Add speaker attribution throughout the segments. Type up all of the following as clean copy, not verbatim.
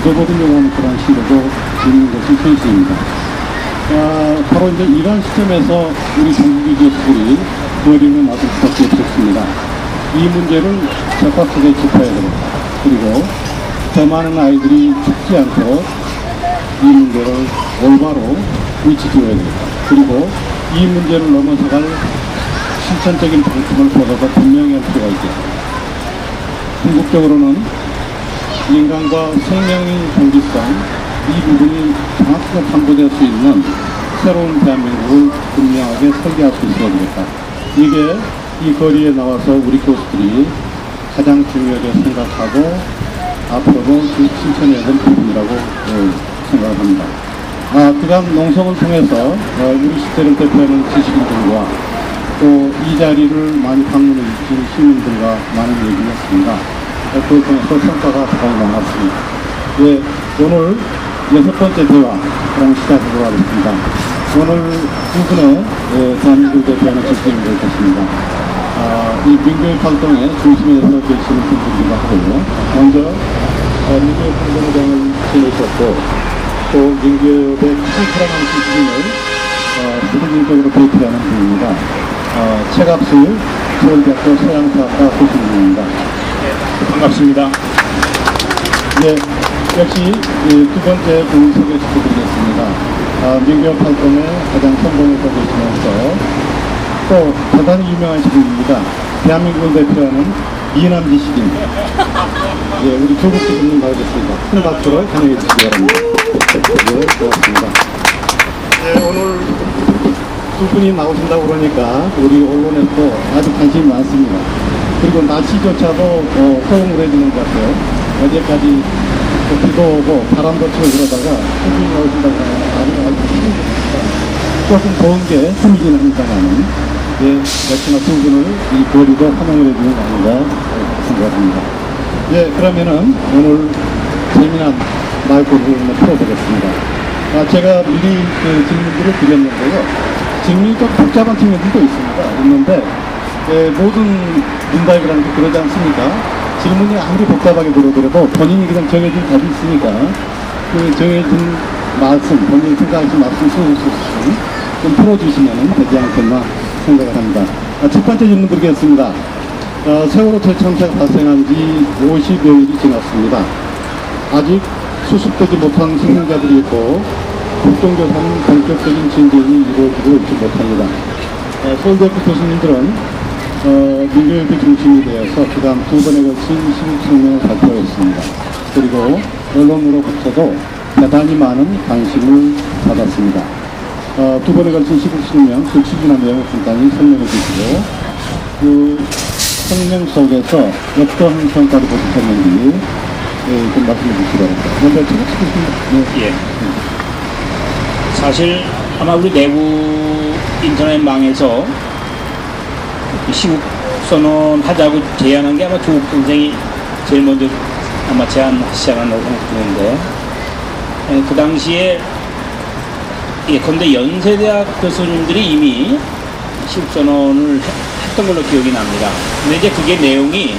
Speaker 1: 잊어버린 영혼 그런 시로도 있는 것이 현실입니다. 바로 이제 이러한 시점에서 우리 전국의 교수들이 거리를 맞을 수밖에 없었습니다. 이 문제를 적확하게 짚어야 되겠다. 그리고 더 많은 아이들이 죽지 않도록 이 문제를 올바로 위치지어야 되겠다. 그리고 이 문제를 넘어서갈 실천적인 방침을 보다가 분명히 할 필요가 있겠다. 궁극적으로는 인간과 생명의 동기성 이 부분이 정확하게 탐구될 수 있는 새로운 대한민국을 분명하게 설계할 수 있어야 되겠다. 이게 이 거리에 나와서 우리 교수들이 가장 중요하게 생각하고 앞으로도 실천해야 될 부분이라고 생각을 합니다. 그간 농성을 통해서 우리 시대를 대표하는 지식인들과 또 이 자리를 많이 방문해 주신 시민들과 많은 얘기를 했습니다. 그걸 통해서 성과가 가장 많았습니다. 오늘 6번째 대화 그럼 시작하도록 하겠습니다. 오늘 두 분의 대한민국을 대표하는 지식인들 것입니다. 이 민교육 활동의 중심에 서 계시는 분들이기도 하고요. 먼저 민교육 활동장을 지내셨고 또 민교육의 가장 사랑하는 지식인을 세계적으로 대표하는 분입니다. 최갑수 서울대학교 서양사학과 교수님입니다.
Speaker 2: 반갑습니다.
Speaker 1: 네, 역시 두 번째 분 소개시켜드리겠습니다. 민교육 활동에 가장 성공해서 계시면서 또 대단히 유명하신 분입니다. 대한민국을 대표하는 이남 지식인. 우리 조국 교수님 나오겠습니다. 큰 박수로 환영해 주시기 바랍니다. 고맙습니다. 오늘 두 분이 나오신다고 그러니까 우리 언론에도 아주 관심이 많습니다. 그리고 날씨조차도 허용을 해주는 것 같아요. 어제까지 비도 오고 바람도 치고 그러다가 두 분이 나오신다고 하니까 아주 조금 더운 게 힘이긴 합니다만은 역시나 두 분을 이 거리도 환영을 해주는 거 아닌가 생각합니다. 그러면은 오늘 재미난 말꼬리를 풀어보겠습니다. 제가 미리 질문들을 드렸는데요. 질문이 좀 복잡한 측면들도 있는데 모든 문답이라는 게 그러지 않습니까? 질문이 아무리 복잡하게 들어더라도 본인이 그냥 정해진 답이 있으니까 그 정해진 말씀, 본인이 생각하신 말씀 수수수 좀 풀어주시면 되지 않겠나 생각을 합니다. 첫 번째 질문 드리겠습니다. 세월호 대참사가 발생한 지 50여일이 지났습니다. 아직 수습되지 못한 생명자들이 있고 국정조사는 본격적인 진전이 이루어지고 있지 못합니다. 서울대학교 교수님들은 민교육의 중심이 되어서 그다음 두 번에 걸친 시국 성명을 발표했습니다. 그리고 언론으로부터도 대단히 많은 관심을 받았습니다. 두 번에 걸친 시국 성명 그 취지나 내용을 간단히 설명해 주시고 그 성명 속에서 어떠한 성과를 거두셨는지 좀 말씀해 주시기 바랍니다. 먼저 최국 교수님.
Speaker 2: 사실 아마 우리 내부 인터넷망에서 시국 선언 하자고 제안한 게 아마 조국 선생이 제일 먼저 아마 제안하시지 않았나고 생각드는데 그 당시에 예컨대 연세대학 교수님들이 이미 시국 선언을 했던 걸로 기억이 납니다. 근데 이제 그게 내용이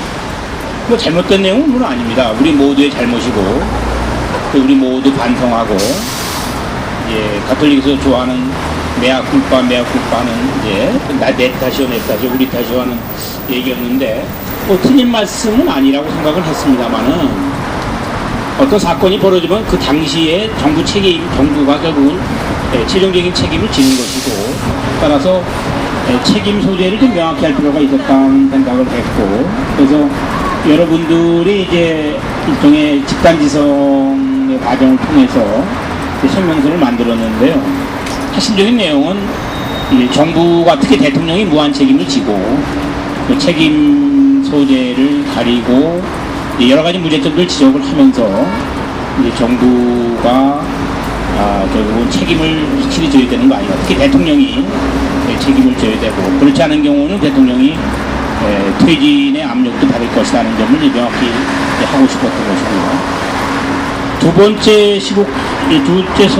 Speaker 2: 뭐 잘못된 내용은 물론 아닙니다. 우리 모두의 잘못이고 우리 모두 반성하고 가톨릭에서 좋아하는 메아culpa는 이제 내 탓이요 우리 탓이요 하는 얘기였는데 틀린 말씀은 아니라고 생각을 했습니다만은 어떤 사건이 벌어지면 그 당시에 정부가 결국은 최종적인 책임을 지는 것이고 따라서 책임 소재를 좀 명확히 할 필요가 있었다는 생각을 했고 그래서 여러분들이 이제 일종의 집단지성의 과정을 통해서 설명서를 만들었는데요. 핵심적인 내용은 정부가 특히 대통령이 무한 책임을 지고 그 책임 소재를 가리고 여러 가지 문제점들 지적을 하면서 이제 정부가 결국은 책임을 확실히 져야 되는 거 아니냐. 특히 대통령이 책임을 져야 되고 그렇지 않은 경우는 대통령이 퇴진의 압력도 받을 것이라는 점을 명확히 하고 싶었던 것이고요. 두 번째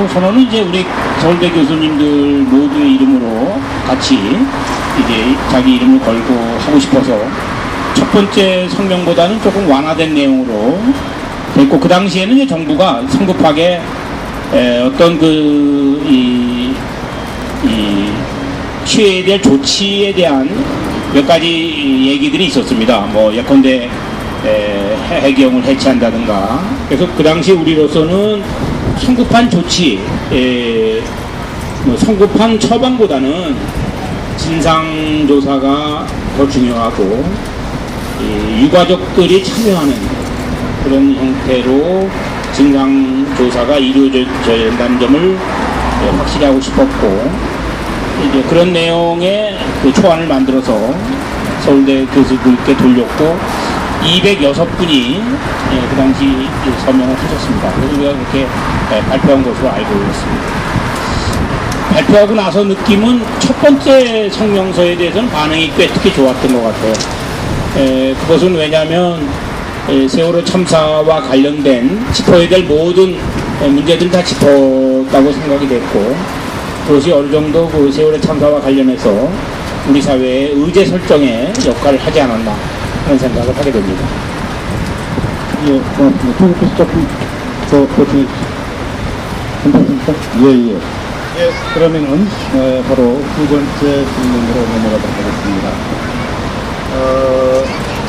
Speaker 2: 선언은 이제 우리 서울대 교수님들 모두의 이름으로 같이 이제 자기 이름을 걸고 하고 싶어서 첫 번째 성명보다는 조금 완화된 내용으로 됐고, 그 당시에는 이제 정부가 성급하게 어떤 이 취해야 될 조치에 대한 몇 가지 얘기들이 있었습니다. 뭐 예컨대 해경을 해체한다든가. 그래서 그 당시 우리로서는 성급한 조치, 뭐 성급한 처방보다는 진상조사가 더 중요하고 유가족들이 참여하는 그런 형태로 진상조사가 이루어져야 된다는 점을 확실히 하고 싶었고, 이제 그런 내용의 그 초안을 만들어서 서울대 교수들께 돌렸고 206분이 그 당시 서명을 하셨습니다. 그래서 우리가 그렇게 발표한 것으로 알고 있습니다. 발표하고 나서 느낌은 첫 번째 성명서에 대해서는 반응이 꽤 특히 좋았던 것 같아요. 그것은 왜냐하면 세월호 참사와 관련된 짚어야 될 모든 문제들 다 짚었다고 생각이 됐고, 그것이 어느 정도 그 세월호 참사와 관련해서 우리 사회의 의제 설정에 역할을 하지 않았나 그런 생각을 하게 됩니다.
Speaker 1: 예, 고맙습니다. 조금씩 조금 더 보충해 주시죠. 괜찮습니까? 예. 예, 그러면은 바로 두 번째 질문으로 넘어가도록 하겠습니다.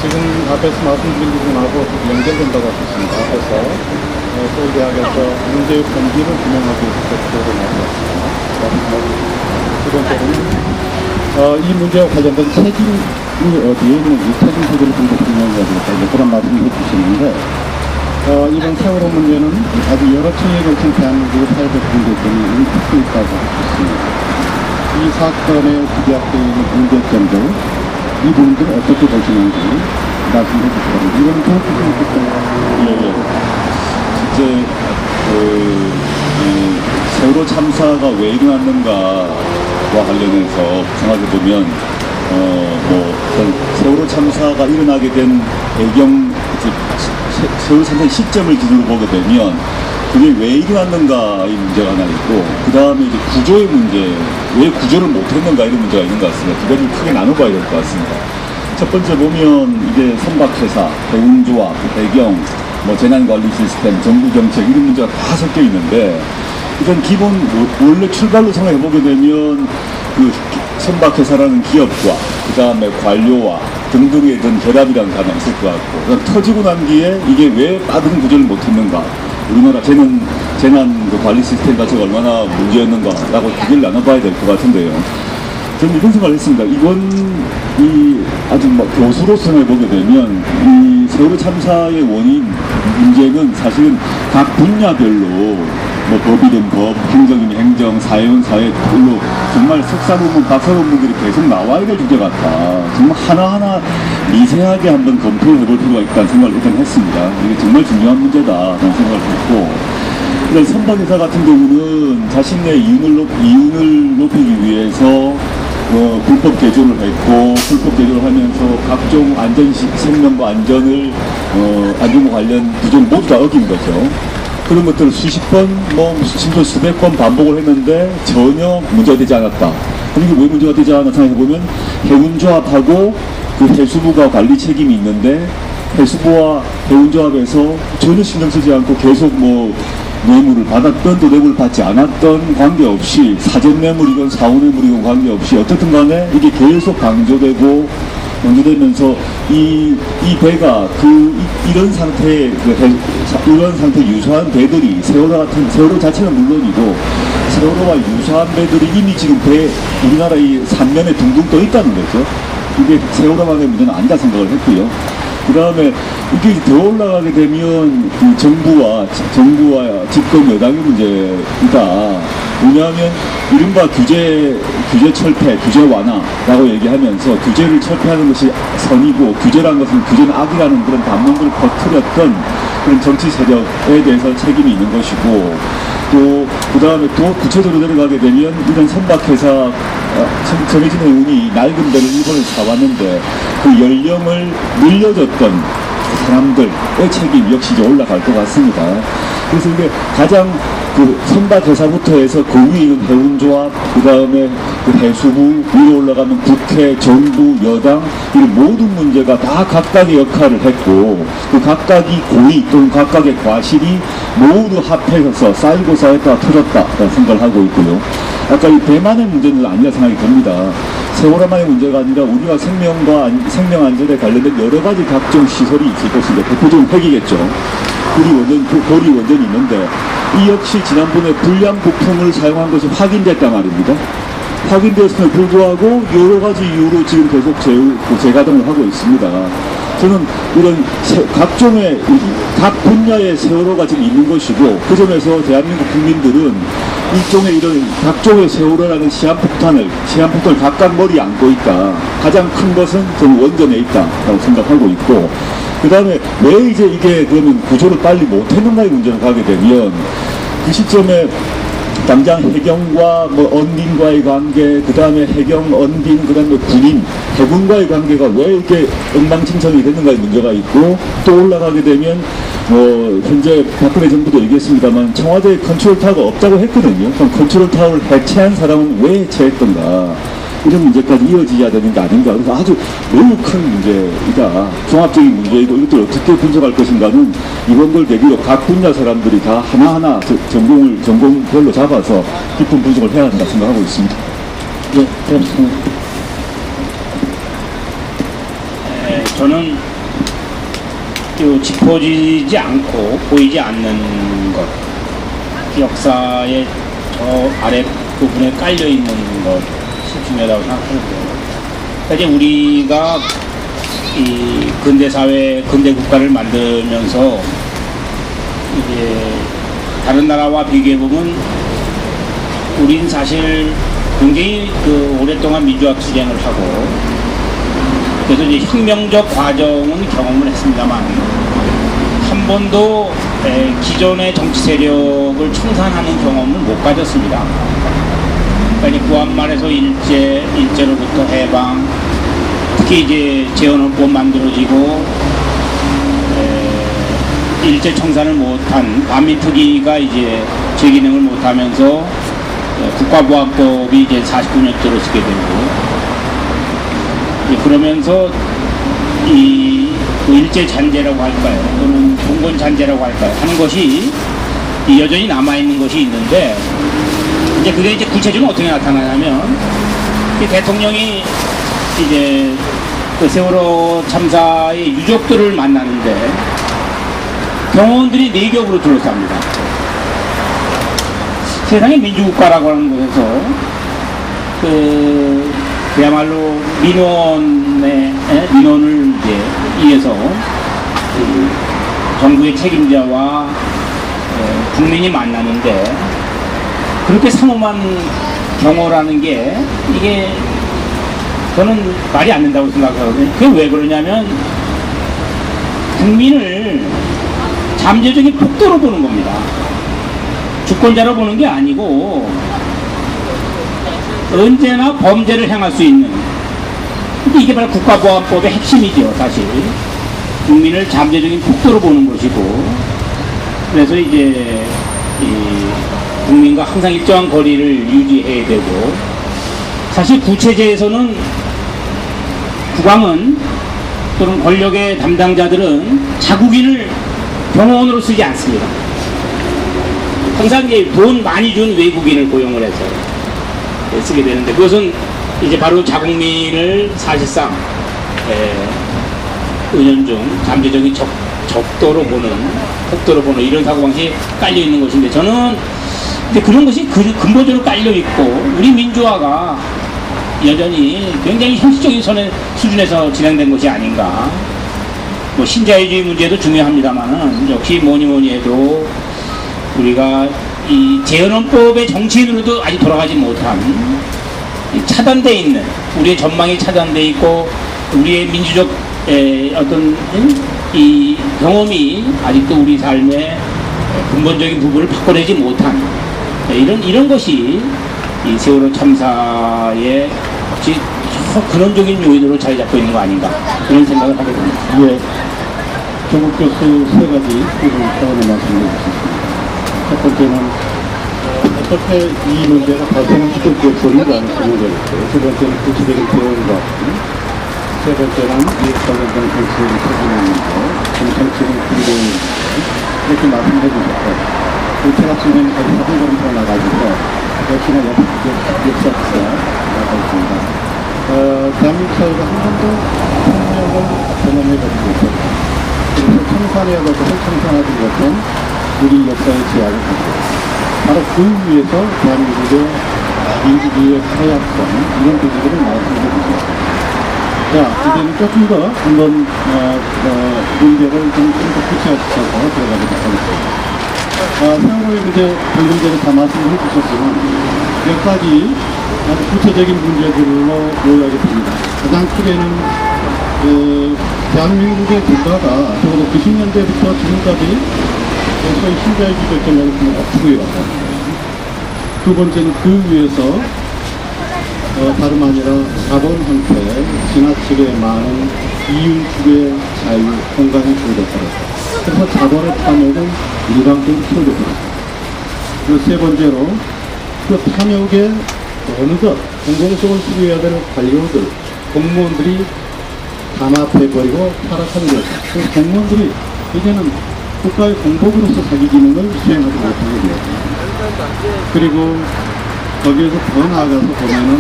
Speaker 1: 지금 앞에서 말씀드린 부분하고 연결된다고 하셨습니다. 앞에서 서울대학에서 문제의 본질을 규명하기 위해서 그렇게 나왔습니다. 두 번째는 이 문제와 관련된 책임이 어디에 있는지 책임 소재를 좀 더 규명해야 되겠다, 이제 그런 말씀을 해주시는데, 이번 세월호 문제는 아주 여러 층에 걸친 대한민국의 사회적 문제점이 얽혀 있다고 했습니다. 이 사건에 기대되어 있는 문제점들, 이 부분들을 어떻게 보시는지 말씀해 주시기 바랍니다. 이거는 정확히 좀
Speaker 3: 이제 세월호 참사가 왜 일어났는가와 관련해서 생각해 보면 세월호 참사가 일어나게 된 배경, 세월호 참사의 시점을 기준으로 보게 되면 그게 왜 일어났는가의 문제가 하나 있고, 그 다음에 이제 구조의 문제, 왜 구조를 못했는가 이런 문제가 있는 것 같습니다. 두 가지를 크게 나눠봐야 될 것 같습니다. 첫 번째 보면 이제 선박회사, 배운조합, 배경, 재난관리 시스템, 정부정책 이런 문제가 다 섞여 있는데, 일단 기본 원래 출발로 생각해보게 되면 그 선박회사라는 기업과 그 다음에 관료와 등등의 어떤 결합이라는 단어가 있을 것 같고, 그다음 터지고 난 뒤에 이게 왜 빠른 구조를 못했는가, 우리나라 재난 관리 시스템 자체가 얼마나 문제였는가라고 두 개를 나눠봐야 될 것 같은데요. 저는 이런 생각을 했습니다. 이건 아주 교수로서 생각해보게 되면 이 세월호 참사의 원인 문제는 사실은 각 분야별로 법이든 법, 행정이면 행정, 사회는 사회별로 정말 석사 논문, 박사 논문들이 계속 나와야 될 주제 같다. 정말 하나하나 미세하게 한번 검토를 해볼 필요가 있다는 생각을 일단 했습니다. 이게 정말 중요한 문제다라는 생각을 했고, 그다음 선박회사 같은 경우는 자신의 이윤을 높이기 위해서 불법 개조를 했고, 불법 개조를 하면서 각종 생명과 안전과 관련 규정을 모두 다 어긴 거죠. 그런 것들을 수십 번, 심지어 수백 번 반복을 했는데 전혀 문제가 되지 않았다. 그럼 이게 왜 문제가 되지 않았나 생각해보면, 해운조합하고 그 해수부가 관리 책임이 있는데, 해수부와 해운조합에서 전혀 신경 쓰지 않고 계속 뇌물을 받았던 또 뇌물을 받지 않았던 관계없이, 사전 뇌물이건 사후 뇌물이건 관계없이 어쨌든 간에 이게 계속 강조되면서 이 배가 이런 상태의 유사한 배들이 세월호 자체는 물론이고 세월호와 유사한 배들이 이미 지금 우리나라 이 삼면에 둥둥 떠 있다는 거죠. 이게 세월호만의 문제는 아니다 생각을 했고요. 그 다음에 이게 더 올라가게 되면 정부와 집권 여당의 문제이다. 왜냐하면 이른바 규제 철폐, 규제 완화라고 얘기하면서 규제를 철폐하는 것이 선이고, 규제라는 것은 규제는 악이라는 그런 반문들을 퍼뜨렸던 그런 정치 세력에 대해서 책임이 있는 것이고, 또 그 다음에 또 구체적으로 내려가게 되면 이런 선박회사 정해진 의원이 낡은 배를 일본에서 사왔는데 그 연령을 늘려줬던 사람들의 책임 역시 이제 올라갈 것 같습니다. 그래서 이게 가장 그 선박 회사부터 해서 그 위에 있는 해운조합, 그 다음에 그 해수부, 위로 올라가면 국회, 정부, 여당, 이 모든 문제가 다 각각의 역할을 했고, 그 각각이 고의 또는 각각의 과실이 모두 합해서 쌓이고 쌓였다 터졌다라는 생각을 하고 있고요. 아까 이 배만의 문제는 아니라 생각이 듭니다. 세월호만의 문제가 아니라 우리가 생명 안전에 관련된 여러 가지 각종 시설이 있을 것인데, 대표적인 핵이겠죠. 돌이 원전이 있는데, 이 역시 지난번에 불량 부품을 사용한 것이 확인됐단 말입니다. 확인되었음에도 불구하고 여러 가지 이유로 지금 계속 재가동을 하고 있습니다. 저는 이런 각종의 각 분야의 세월호가 지금 있는 것이고, 그 점에서 대한민국 국민들은 일종의 이런 각종의 세월호라는 시한폭탄을 각각 머리에 안고 있다. 가장 큰 것은 저는 원전에 있다라고 생각하고 있고, 그 다음에 왜 이제 이게 그러면 구조를 빨리 못했는가의 문제로 가게 되면, 그 시점에 당장 해경과 언딘과의 관계, 그 다음에 해경, 언딘, 그 다음에 군인, 해군과의 관계가 왜 이렇게 엉망진창이 됐는가의 문제가 있고, 또 올라가게 되면 현재 박근혜 정부도 얘기했습니다만 청와대에 컨트롤타워가 없다고 했거든요. 그럼 컨트롤타워를 해체한 사람은 왜 해체했던가, 이런 문제까지 이어지어야 되는 게 아닌가. 그래서 아주 매우 큰 문제이다. 종합적인 문제이고, 이것들 어떻게 분석할 것인가는 이번 걸 계기로 각 분야 사람들이 다 하나하나 전공별로 잡아서 깊은 분석을 해야 한다 생각하고 있습니다.
Speaker 1: 네, 그렇습니다.
Speaker 2: 저는 짚어지지 않고 보이지 않는 것, 역사의 저 아래 부분에 깔려 있는 것, 중요하다고 생각하는데요. 그러니까 이제 우리가 이 근대 사회, 근대 국가를 만들면서 이제 다른 나라와 비교해 보면 우린 사실 굉장히 오랫동안 민주화 투쟁을 하고, 그래서 이제 혁명적 과정은 경험을 했습니다만 한 번도 기존의 정치 세력을 청산하는 경험을 못 가졌습니다. 그러니까 구한말에서 일제로부터 해방, 특히 이제 재헌헌법 만들어지고 일제 청산을 못한 반민특위가 이제 제 기능을 못하면서 국가보안법이 이제 49년 들어서게 되고, 그러면서 이 일제 잔재라고 할까요, 또는 종건 잔재라고 할까요, 하는 것이 여전히 남아 있는 것이 있는데, 이제 그게 이제 구체적으로 어떻게 나타나냐면, 대통령이 이제 그 세월호 참사의 유족들을 만나는데 경호원들이 4겹으로 둘러쌉니다. 세상의 민주국가라고 하는 곳에서 그야말로 민원을 이제 위해서 정부의 책임자와 국민이 만나는데, 그렇게 삼엄한 경호라는 게 이게 저는 말이 안 된다고 생각하거든요. 그게 왜 그러냐면 국민을 잠재적인 폭도로 보는 겁니다. 주권자로 보는 게 아니고 언제나 범죄를 행할 수 있는, 이게 바로 국가보안법의 핵심이죠. 사실 국민을 잠재적인 폭도로 보는 것이고, 그래서 이제 국민과 항상 일정한 거리를 유지해야 되고, 사실 구체제에서는 국왕은 또는 권력의 담당자들은 자국인을 경호원으로 쓰지 않습니다. 항상 이제 돈 많이 준 외국인을 고용을 해서 쓰게 되는데, 그것은 이제 바로 자국민을 사실상 은연중 잠재적인 적도로 보는, 폭도로 보는 이런 사고방식이 깔려 있는 것인데, 저는 근데 그런 것이 근본적으로 깔려 있고, 우리 민주화가 여전히 굉장히 형식적인 수준에서 진행된 것이 아닌가. 뭐 신자유주의 문제도 중요합니다만은 역시 뭐니 해도 우리가 이 재헌헌법의 정치인으로도 아직 돌아가지 못한, 차단돼 있는, 우리의 전망이 차단돼 있고 우리의 민주적 어떤 이 경험이 아직도 우리 삶의 근본적인 부분을 바꿔내지 못한 이런 것이 이 세월호 참사의 혹시 근원적인 요인으로 자리 잡고 있는 거 아닌가, 그런 생각을 하게 됩니다.
Speaker 1: 예, 조국 교수 3가지 부분을 말씀드리겠습니다. 첫 번째는 어떻게 이 문제가 발생한 첫 번째 소리가 문제였고요. 두 번째는 구체적인 대응과 세 번째는 이익 관련된 정치적인 책임의 문제, 정치적인 분쟁의 문제, 이렇게 말씀해 주셨고, 제가 지금 거기 사진 걸음으로 나가지고, 역시나 역사가 나가 있습니다. 대한민국 사회가 한 번도 폭력을 경험해보지 못했고, 그래서 청산해야도 청산하지 못한 우리 역사의 제약을 갖고, 바로 그 위에서 대한민국의 민주주의의 타약성, 이런 부분들을 말씀해 주셨습니다. 자, 이제는 조금 더 한번 문제를 좀 더 구체화시켜서 들어가도록 하겠습니다. 세월호의 문제, 방금 전에 다 말씀을 해주셨지만 몇 가지 아주 구체적인 문제들로 요약이 됩니다. 가장 크게는 대한민국의 국가가 적어도 90년대부터 지금까지 소위 신자유주의 결정을 앞두고 왔다. 두 번째는 그 위에서 다름 아니라 자본한테 지나치게 많은 이윤축의 자유, 공간이 주어졌다. 그래서 자본의 탐욕은 일방적으로 키워졌다. 그리고 세 번째로 그 탐욕에 어느덧 공공성을 수리해야 될 관료들, 공무원들이 담합해버리고 타락하는 거죠. 그래서 공무원들이 이제는 국가의 공복으로서 자기 기능을 수행하지 못하게 되었습니다. 그리고 거기에서 더 나아가서 보면은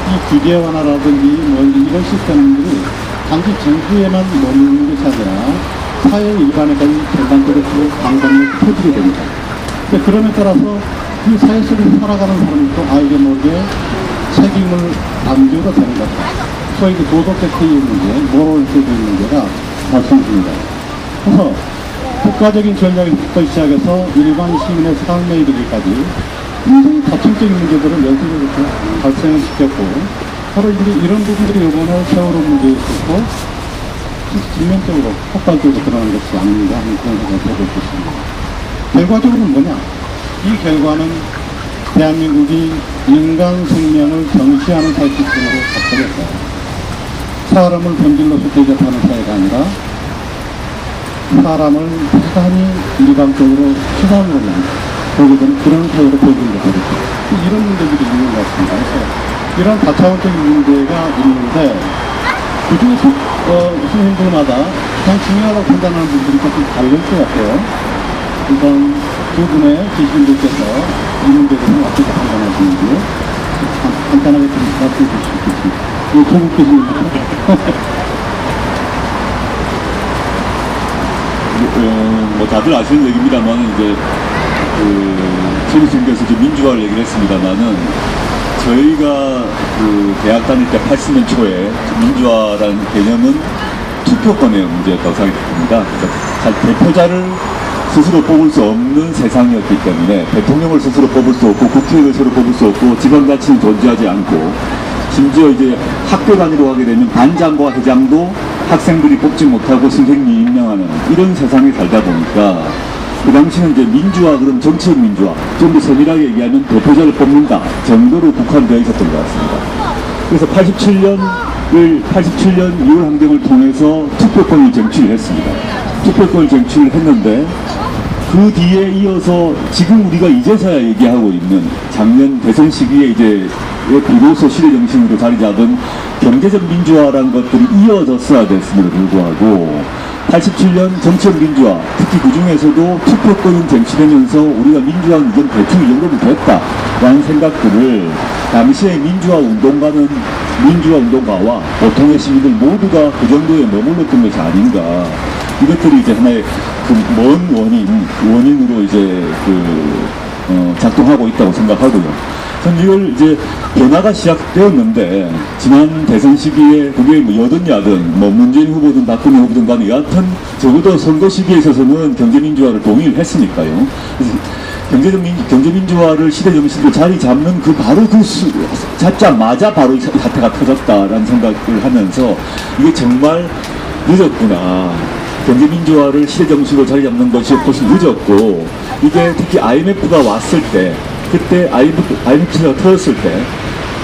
Speaker 1: 이 규제 완화라든지 뭐 이런 시스템들이 단지 정부에만 머무는 것이 아니라 사회 일반에까지 전반적으로 방방이 퍼지게 됩니다. 그럼에 따라서 이 사회 속에서 살아가는 사람도 알게 모르게 책임을 안 져도 되는 것 같아요. 소위 도덕적 태의 문제, 모럴적인 문제가 발생됩니다. 그래서 국가적인 전략부터 시작해서 일반 시민의 삶에 이르기까지 굉장히 다층적인 문제들을 연쇄적으로 발생을 시켰고, 바로 이런 부분들이 이번에 세월호 문제에 있었고, 직면적으로, 폭발적으로 드러난 것이 아닌가 하는 그런 생각을 해볼 수 있습니다. 결과적으로는 뭐냐? 이 결과는 대한민국이 인간 생명을 정시하는 사회 시스템으로 바꿔졌어요. 사람을 본질로서 대접하는 사회가 아니라 사람을 대단히 일방적으로 수단으로 보게 되는 그런 사회로 보여주는 것이죠. 이런 문제들이 있는 것 같습니다. 그래서 이런 다차원적인 문제가 있는데 그중에서 선생님들마다 가장 중요하다고 판단하는 부분들이 조금 다를 것 같아요. 일단 두 분의 지식인들께서 이 문제에 대해서 어떻게 판단하시는지 간단하게 좀 말씀해 주실 수 있겠습니다. 예, 조국 교수님.
Speaker 3: 뭐 다들 아시는 얘기입니다만 이제 최기준께서 이제 민주화를 얘기를 했습니다만은 저희가 대학 다닐 때 80년 초에 민주화라는 개념은 투표권의 문제였다고 생각이 듭니다. 그래서 대표자를 스스로 뽑을 수 없는 세상이었기 때문에 대통령을 스스로 뽑을 수 없고 국회의원을 스스로 뽑을 수 없고 지방자치는 존재하지 않고 심지어 이제 학교 다니러 가게 되면 반장과 회장도 학생들이 뽑지 못하고 선생님이 임명하는 이런 세상에 살다 보니까 그 당시는 이제 민주화, 그럼 정치적 민주화, 좀 더 세밀하게 얘기하면 대표자를 뽑는다 정도로 국한되어 있었던 것 같습니다. 그래서 87년 2월 항쟁을 통해서 투표권을 쟁취를 했습니다. 투표권을 쟁취를 했는데 그 뒤에 이어서 지금 우리가 이제서야 얘기하고 있는 작년 대선 시기에 이제 비로소 시대 정신으로 자리 잡은 경제적 민주화라는 것들이 이어졌어야 됐음에도 불구하고 87년 정치적 민주화, 특히 그 중에서도 투표권이 쟁취되면서 우리가 민주화는 이건 대충 이 정도면 됐다라는 생각들을 당시의 민주화 운동가와 보통의 시민들 모두가 그 정도에 머물렀던 것이 아닌가. 이것들이 이제 하나의 그 먼 원인으로 이제 작동하고 있다고 생각하고요. 전 이걸 이제 변화가 시작되었는데, 지난 대선 시기에 그게 뭐 여든 야든, 뭐 문재인 후보든 박근혜 후보든 간에 여하튼 적어도 선거 시기에 있어서는 경제민주화를 동의를 했으니까요. 그래서 경제민주화를 시대정신으로 자리 잡는 잡자마자 바로 이 사태가 터졌다라는 생각을 하면서 이게 정말 늦었구나. 경제민주화를 시대정신으로 자리 잡는 것이 훨씬 늦었고, 이게 특히 IMF가 왔을 때, 그때 IMF가 터졌을 때,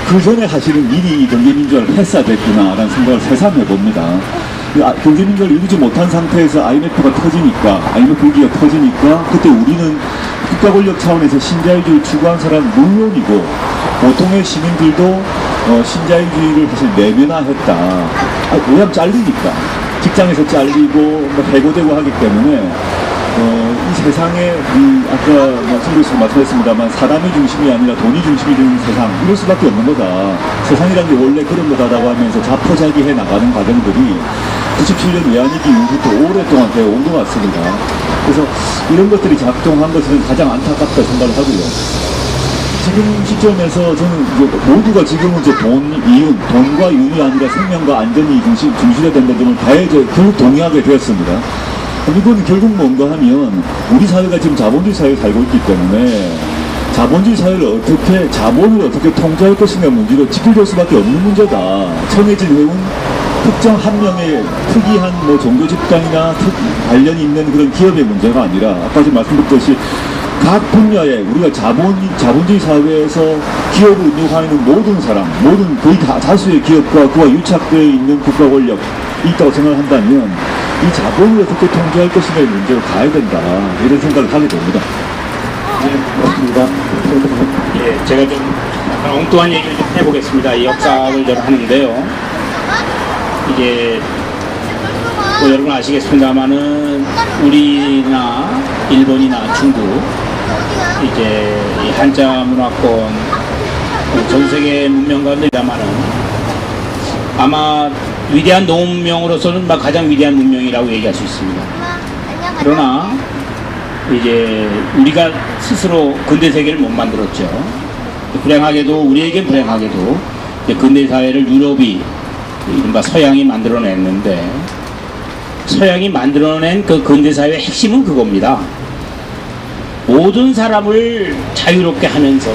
Speaker 3: 그 전에 사실은 미리 경제민주화를 했어야 됐구나라는 생각을 새삼 해봅니다. 경제민주화를 이루지 못한 상태에서 IMF 위기가 터지니까, 그때 우리는 국가 권력 차원에서 신자유주의 추구한 사람 물론이고 보통의 시민들도 신자유주의를 사실 내면화했다. 왜냐하면 잘리니까 직장에서 잘리고 뭐 해고되고 하기 때문에 이 세상에 아까 선교수 말씀했습니다만 사람이 중심이 아니라 돈이 중심이 되는 세상 이럴 수밖에 없는 거다. 세상이란 게 원래 그런 거다라고 하면서 자포자기해 나가는 과정들이 97년 외환위기 이후부터 오랫동안 되어 온 것 같습니다. 그래서 이런 것들이 작동한 것은 가장 안타깝다 생각을 하고요. 지금 시점에서 저는 이제 모두가 지금은 이제 돈과 윤이 아니라 생명과 안전이 중시해야 된다는 점을 다 이제 결국 동의하게 되었습니다. 이건 결국 뭔가 하면 우리 사회가 지금 자본주의 사회에 살고 있기 때문에 자본주의 사회를 자본을 어떻게 통제할 것인가 문제로 지켜줄 수밖에 없는 문제다. 정해진 해운 특정 한 명의 특이한 뭐 종교 집단이나 관련이 있는 그런 기업의 문제가 아니라 아까 지금 말씀드렸듯이 각 분야에 우리가 자본주의 사회에서 기업을 운영하는 모든 사람, 거의 다수의 기업과 그와 유착되어 있는 국가 권력이 있다고 생각한다면 이 자본을 어떻게 통제할 것인가의 문제로 가야 된다. 이런 생각을 하게 됩니다.
Speaker 1: 네, 맞습니다.
Speaker 2: 예, 제가 좀 약간 엉뚱한 얘기를 좀 해보겠습니다. 이 역사를 저는 하는데요. 이게 뭐 여러분 아시겠습니다만은 우리나 일본이나 중국 이제 이 한자 문화권 전 세계 문명 가운데다마는 아마 위대한 농문명으로서는 가장 위대한 문명이라고 얘기할 수 있습니다. 그러나 이제 우리가 스스로 근대 세계를 못 만들었죠. 불행하게도 우리에겐 불행하게도 근대 사회를 유럽이 이른바 서양이 만들어냈는데 서양이 만들어낸 그 근대 사회의 핵심은 그겁니다. 모든 사람을 자유롭게 하면서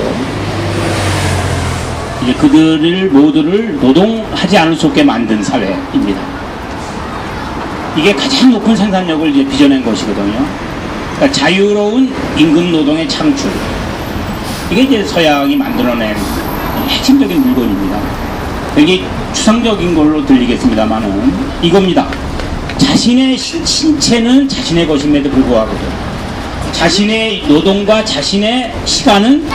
Speaker 2: 이제 그들을 모두를 노동하지 않을 수 없게 만든 사회입니다. 이게 가장 높은 생산력을 이제 빚어낸 것이거든요. 그러니까 자유로운 임금 노동의 창출. 이게 이제 서양이 만들어낸 핵심적인 물건입니다. 이게 추상적인 걸로 들리겠습니다만은 이겁니다. 자신의 신체는 자신의 것임에도 불구하고 자신의 노동과 자신의 시간은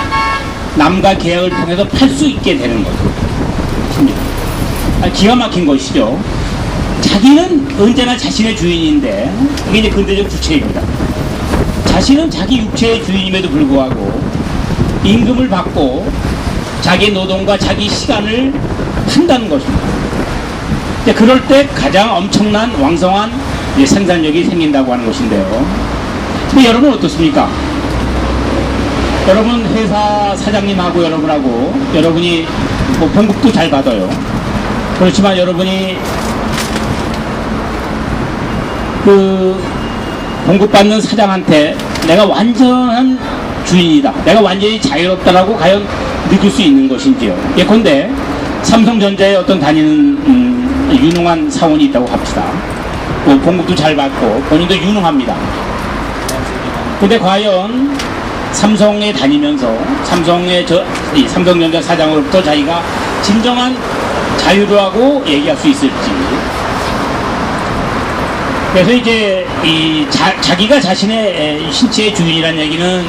Speaker 2: 남과 계약을 통해서 팔 수 있게 되는 거죠. 기가 막힌 것이죠. 자기는 언제나 자신의 주인인데 이게 이제 근대적 주체입니다. 자신은 자기 육체의 주인임에도 불구하고 임금을 받고 자기 노동과 자기 시간을 한다는 것입니다. 그럴 때 가장 엄청난 왕성한 생산력이 생긴다고 하는 것인데요. 근데 여러분 어떻습니까? 여러분 회사 사장님하고 여러분이 뭐 봉급도 잘 받아요. 그렇지만 여러분이 그 봉급받는 사장한테 내가 완전한 주인이다, 내가 완전히 자유롭다라고 과연 느낄 수 있는 것인지요. 예컨대 삼성전자에 어떤 다니는 유능한 사원이 있다고 합시다. 뭐 봉급도 잘 받고 본인도 유능합니다. 근데 과연 삼성에 다니면서 삼성전자 사장으로부터 자기가 진정한 자유라고 얘기할 수 있을지. 그래서 이제 자기가 자신의 신체의 주인이라는 얘기는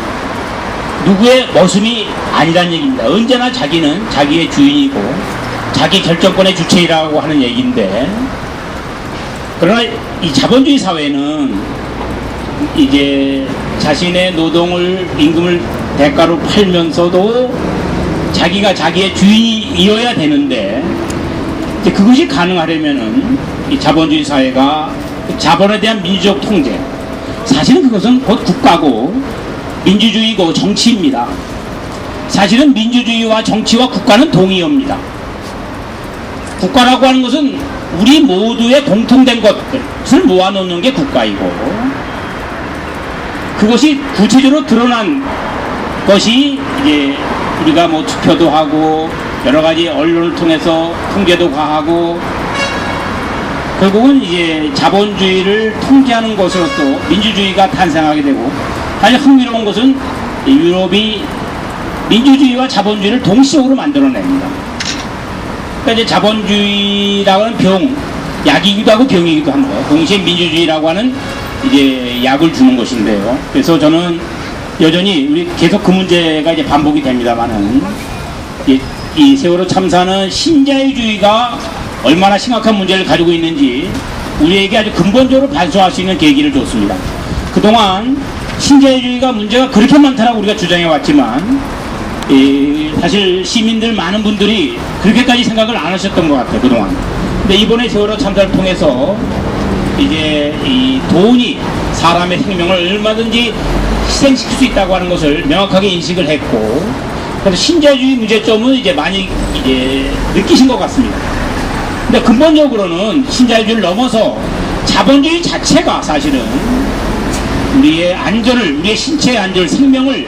Speaker 2: 누구의 머슴이 아니란 얘기입니다. 언제나 자기는 자기의 주인이고 자기 결정권의 주체라고 하는 얘기인데, 그러나 이 자본주의 사회는 이제 자신의 노동을 임금을 대가로 팔면서도 자기가 자기의 주인이어야 되는데, 이제 그것이 가능하려면은 이 자본주의 사회가 자본에 대한 민주적 통제, 사실은 그것은 곧 국가고 민주주의고 정치입니다. 사실은 민주주의와 정치와 국가는 동의어입니다. 국가라고 하는 것은 우리 모두의 공통된 것을 모아놓는 게 국가이고, 그것이 구체적으로 드러난 것이 이제 우리가 뭐 투표도 하고 여러 가지 언론을 통해서 통제도 가하고 결국은 이제 자본주의를 통제하는 것으로서 민주주의가 탄생하게 되고, 아주 흥미로운 것은 유럽이 민주주의와 자본주의를 동시적으로 만들어냅니다. 그러니까 이제 자본주의라고 하는 병, 약이기도 하고 병이기도 한 거예요. 동시에 민주주의라고 하는 이제 약을 주는 것인데요. 그래서 저는 여전히 우리 계속 그 문제가 이제 반복이 됩니다만은 이 세월호 참사는 신자유주의가 얼마나 심각한 문제를 가지고 있는지 우리에게 아주 근본적으로 반성할 수 있는 계기를 줬습니다. 그동안 신자유주의가 문제가 그렇게 많다라고 우리가 주장해 왔지만 사실 시민들 많은 분들이 그렇게까지 생각을 안 하셨던 것 같아요, 그동안. 근데 이번에 세월호 참사를 통해서 이제 이 돈이 사람의 생명을 얼마든지 희생시킬 수 있다고 하는 것을 명확하게 인식을 했고, 그래서 신자유주의 문제점은 이제 많이 이제 느끼신 것 같습니다. 근데 근본적으로는 신자유주의를 넘어서 자본주의 자체가 사실은 우리의 안전을, 우리의 신체의 안전, 생명을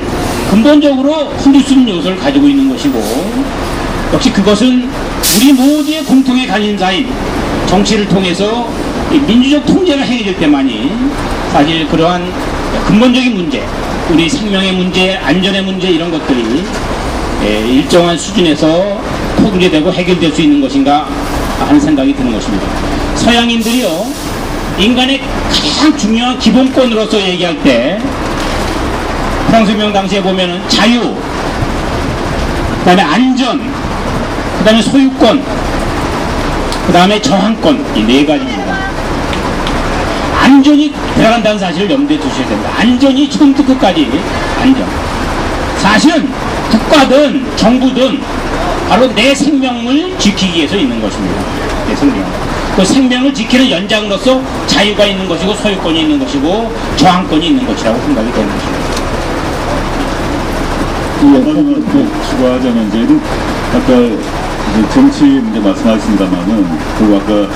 Speaker 2: 근본적으로 흔들 수 있는 요소를 가지고 있는 것이고, 역시 그것은 우리 모두의 공통의 관심사인 정치를 통해서 이 민주적 통제가 행해질 때만이 사실 그러한 근본적인 문제, 우리 생명의 문제, 안전의 문제 이런 것들이 일정한 수준에서 통제되고 해결될 수 있는 것인가 하는 생각이 드는 것입니다. 서양인들이요, 인간의 가장 중요한 기본권으로서 얘기할 때 프랑스 혁명 당시에 보면은 자유, 그 다음에 안전, 그 다음에 소유권, 그 다음에 저항권, 이 네 가지입니다. 안전이 들어간다는 사실을 염두에 두셔야 됩니다. 안전이 처음부터 끝까지 안전. 사실은 국가든 정부든 바로 내 생명을 지키기 위해서 있는 것입니다. 내 생명. 그 생명을 지키는 연장으로서 자유가 있는 것이고 소유권이 있는 것이고 저항권이 있는 것이라고 생각이 되는 것입니다.
Speaker 3: 하나만 더 추가하자면 이제 아까 이제 정치 문제 말씀하셨습니다만은 그 아까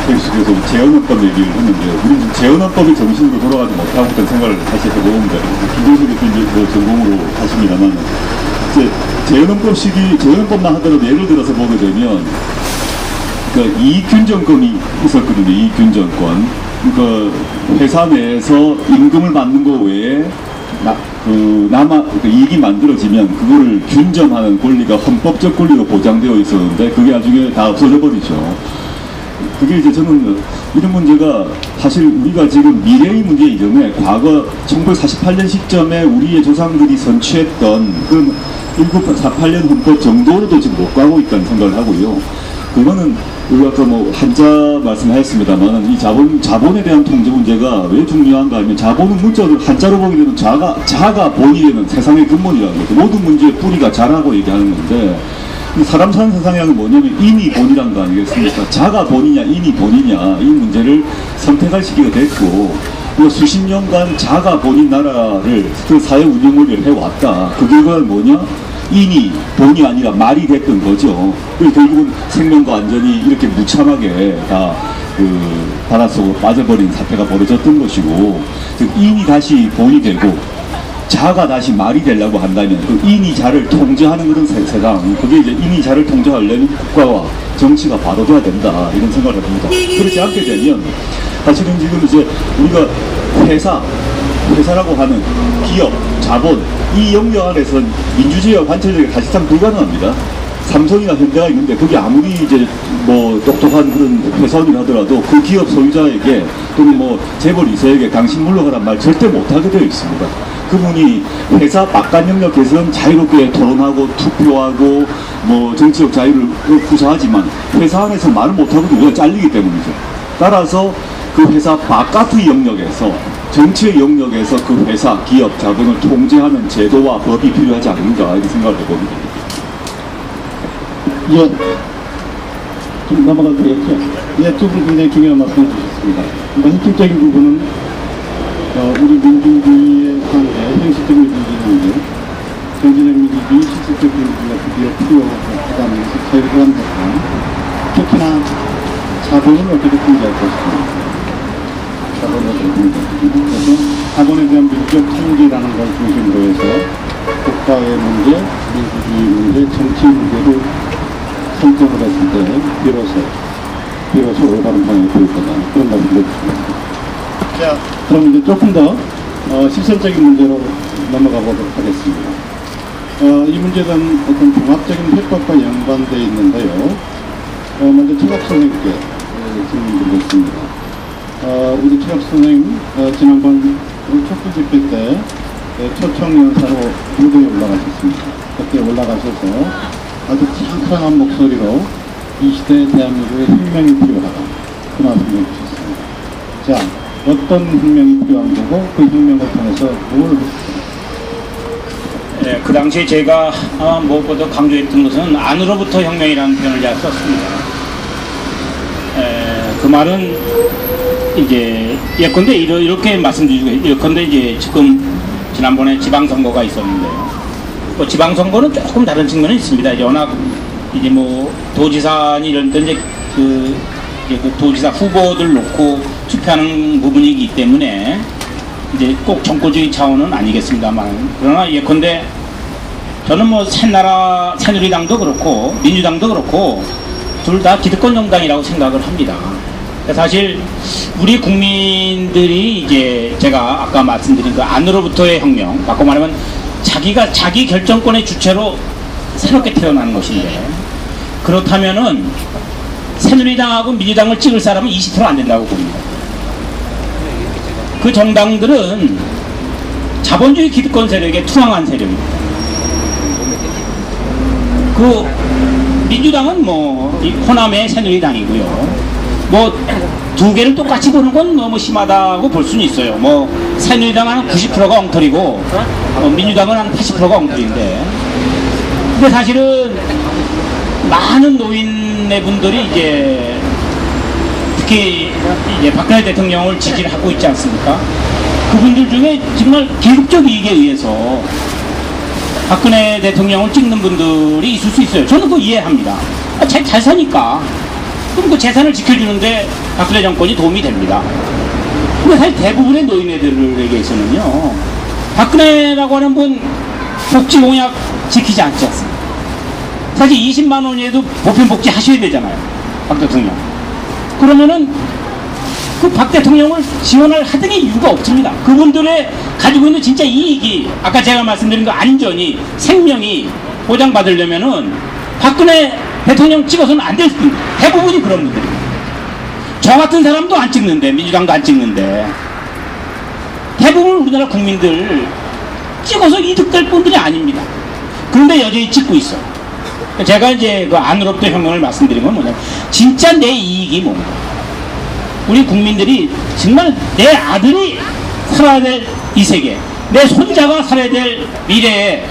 Speaker 3: KFC에서 재헌헌법 얘기를 했는데 우리 지금 재헌헌법이 정신으로 돌아가지 못하고 있다는 생각을 사실 해봅니다. 김종수 대표님 그 전공으로 하십니다만 이제 재헌헌법만 하더라도 예를 들어서 보게 되면 그러니까 이익균정권이 있었거든요. 이익균정권. 그러니까 회사 내에서 임금을 받는 거 외에 이익이 만들어지면 그거를 균정하는 권리가 헌법적 권리로 보장되어 있었는데 그게 나중에 다 없어져 버리죠. 그게 이제 저는 이런 문제가 사실 우리가 지금 미래의 문제 이전에 과거 1948년 시점에 우리의 조상들이 선취했던 그런 1948년 헌법 정도로도 지금 못 가고 있다는 생각을 하고요. 그거는 우리가 아까 뭐 한자 말씀하셨습니다만 이 자본에 대한 통제 문제가 왜 중요한가 하면 자본은 문자를 한자로 보게 되면 자가 본이 되는 세상의 근본이라는 거죠. 모든 문제의 뿌리가 자라고 얘기하는 건데 사람 사는 세상에는 뭐냐면 인이 본이란 거 아니겠습니까? 자가 본이냐 인이 본이냐 이 문제를 선택할 시기가 됐고 수십 년간 자가 본인 나라를 그 사회 운영을 해왔다. 그 결과는 뭐냐? 인이 본이 아니라 말이 됐던 거죠. 결국은 생명과 안전이 이렇게 무참하게 다 바닷속으로 빠져버린 사태가 벌어졌던 것이고, 즉 인이 다시 본이 되고 자가 다시 말이 되려고 한다면 그 인이 자를 통제하는 그런 세상, 그게 이제 인이 자를 통제하려면 국가와 정치가 바로돼야 된다 이런 생각을 합니다. 그렇지 않게 되면 사실은 지금 이제 우리가 회사라고 하는 기업, 자본 이 영역 안에서 민주주의와 관철적이 사실상 불가능합니다. 삼성이나 현대가 있는데 그게 아무리 이제 뭐 똑똑한 그런 회사원이라 하더라도 그 기업 소유자에게 또는 뭐 재벌 2세에게 당신 물러가란 말 절대 못하게 되어 있습니다. 그분이 회사 바깥 영역에서는 자유롭게 토론하고 투표하고 뭐 정치적 자유를 구사하지만 회사 안에서 말을 못하고 우리가 잘리기 때문이죠. 따라서 그 회사 바깥의 영역에서 정치의 영역에서 그 회사, 기업, 자본을 통제하는 제도와 법이 필요하지 않는가 이렇게 생각을 해봅니다.
Speaker 1: 예, 좀 넘어가도 되겠죠? 예, 두 분 굉장히 중요한 말씀을 주셨습니다. 핵심적인 부분은 우리 민주주의의 관계, 형식적 민주주의 관계, 정치적 민주주의, 실질적 민주주의가 드디어 필요하다는 것을 자유로운 대상, 특히나 자본을 어떻게 통제할 것인가. 자본을 어떻게 통제할 것인가. 그래서 자본에 대한 민주적 통제라는 걸 중심으로 해서 국가의 문제, 민주주의 문제, 정치 문제를 선정을 했을 때 비로소 올바른 방향이 보일 거다. 그런 말씀을 드립니다. 자, 그럼 이제 조금 더 실천적인 문제로 넘어가 보도록 하겠습니다. 이 문제는 어떤 종합적인 해법과 연관되어 있는데요. 먼저 최갑 선생님께 질문 드리겠습니다. 우리 최갑 선생님, 지난번 촛불 집회 때 초청연사로 무대에 올라가셨습니다. 그때 올라가셔서 아주 창창한 목소리로 이 시대에 대한민국의 혁명이 필요하다. 그 말씀을 해주셨습니다. 자, 어떤 혁명이 필요한 거고 그 혁명을 통해서 뭘 했습니까?
Speaker 2: 네, 그 당시에 제가 무엇보다 강조했던 것은 안으로부터 혁명이라는 표현을 제가 썼습니다. 그 말은 이제 예컨대 이렇게 말씀드리고 예컨대 이제 지금 지난번에 지방선거가 있었는데요. 뭐 지방선거는 조금 다른 측면이 있습니다. 이제 워낙 이제 뭐 도지사니 이런 데 이제 그 도지사 후보들 놓고 투표하는 부분이기 때문에 이제 꼭 정권적인 차원은 아니겠습니다만, 그러나 예컨대 저는 뭐 새누리당도 그렇고 민주당도 그렇고 둘 다 기득권 정당이라고 생각을 합니다. 사실 우리 국민들이 이제 제가 아까 말씀드린 그 안으로부터의 혁명, 바꿔 말하면 자기 결정권의 주체로 새롭게 태어나는 것인데, 그렇다면은 새누리당하고 민주당을 찍을 사람은 20% 안 된다고 봅니다. 그 정당들은 자본주의 기득권 세력에 투항한 세력입니다. 그 민주당은 뭐 호남의 새누리당이고요. 뭐 두 개를 똑같이 보는 건 너무 심하다고 볼 수는 있어요. 뭐 새누리당은 한 90%가 엉터리고 민주당은 한 80%가 엉터리인데, 근데 사실은 많은 노인네 분들이 이제 특히 이제 박근혜 대통령을 지지를 하고 있지 않습니까? 그분들 중에 정말 계급적 이익에 의해서 박근혜 대통령을 찍는 분들이 있을 수 있어요. 저는 그거 이해합니다. 잘 사니까. 그럼 그 재산을 지켜주는데 박근혜 정권이 도움이 됩니다. 근데 사실 대부분의 노인네들에게서는요, 박근혜라고 하는 분 복지 공약 지키지 않지 않습니까? 사실 20만 원이라도 보편복지 하셔야 되잖아요, 박 대통령. 그러면은 그 박 대통령을 지원을 하등의 이유가 없습니다. 그분들의 가지고 있는 진짜 이익이, 아까 제가 말씀드린 그 안전이, 생명이 보장받으려면은 박근혜 대통령 찍어서는 안 될 수도 있습니다. 대부분이 그런 분들입니다. 저 같은 사람도 안 찍는데, 민주당도 안 찍는데, 대부분 우리나라 국민들 찍어서 이득될 분들이 아닙니다. 그런데 여전히 찍고 있어요. 제가 이제 그 안으로부터 혁명을 말씀드린 건 뭐냐면, 진짜 내 이익이 뭔가, 우리 국민들이 정말 내 아들이 살아야 될 이 세계, 내 손자가 살아야 될 미래에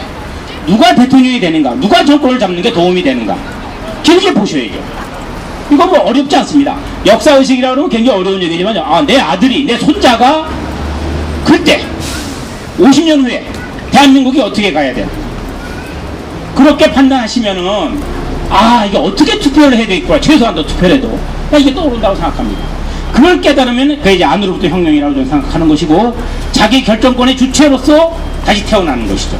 Speaker 2: 누가 대통령이 되는가, 누가 정권을 잡는 게 도움이 되는가, 길게 보셔야죠. 이거 뭐 어렵지 않습니다. 역사의식이라고 하면 굉장히 어려운 얘기지만, 내 아들이, 내 손자가 그때 50년 후에 대한민국이 어떻게 가야 돼, 그렇게 판단하시면은 이게 어떻게 투표를 해야 되겠구나, 최소한 더 투표를 해도 이게 떠오른다고 생각합니다. 그걸 깨달으면 그게 이제 안으로부터 혁명이라고 저는 생각하는 것이고, 자기 결정권의 주체로서 다시 태어나는 것이죠.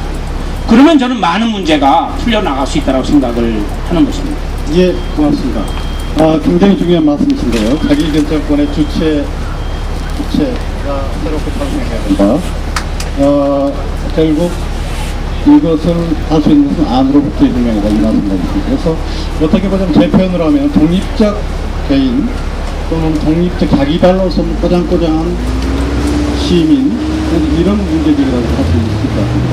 Speaker 2: 그러면 저는 많은 문제가 풀려나갈 수 있다고 생각을 하는 것입니다.
Speaker 1: 예, 고맙습니다. 굉장히 중요한 말씀이신데요. 자기 결정권의 주체가 새롭게 탄생해야 된다. 결국 이것을 할 수 있는 것은 안으로부터의 혁명이다, 이 말씀이십니다. 그래서 어떻게 보자면 제 표현으로 하면 독립적 개인 또는 독립적 자기 발로서 꼬장꼬장한 시민, 이런 문제들이라고 할 수 있을 것 같은데,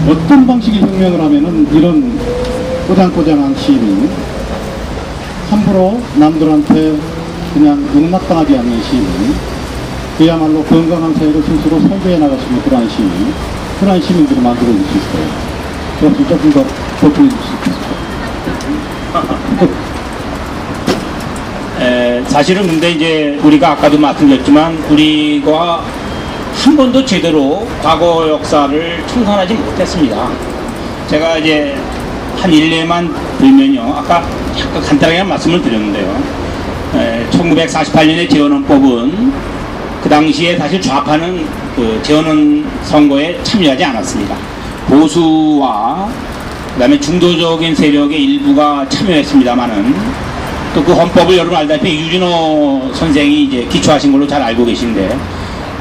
Speaker 1: 어떤 방식의 혁명을 하면은 이런 꼬장꼬장한 시민, 함부로 남들한테 그냥 용납당하지 않는 시민, 그야말로 건강한 사회를 스스로 설계해 나갈 수 있는 그러한 시민들을 만들어 줄 수 있어요. 그래서 조금 더 보충해 줄 수 있겠습니다.
Speaker 2: 사실은 근데 이제 우리가 아까도 말씀드렸지만, 우리가 한 번도 제대로 과거 역사를 청산하지 못했습니다. 제가 이제 한 일례만 들면요, 아까 약간 간단하게 말씀을 드렸는데요, 1948년에 재헌헌법은 그 당시에 사실 좌파는 그 재헌헌 선거에 참여하지 않았습니다. 보수와 그 다음에 중도적인 세력의 일부가 참여했습니다만은, 또 그 헌법을 여러분 알다시피 유진호 선생이 이제 기초하신 걸로 잘 알고 계신데,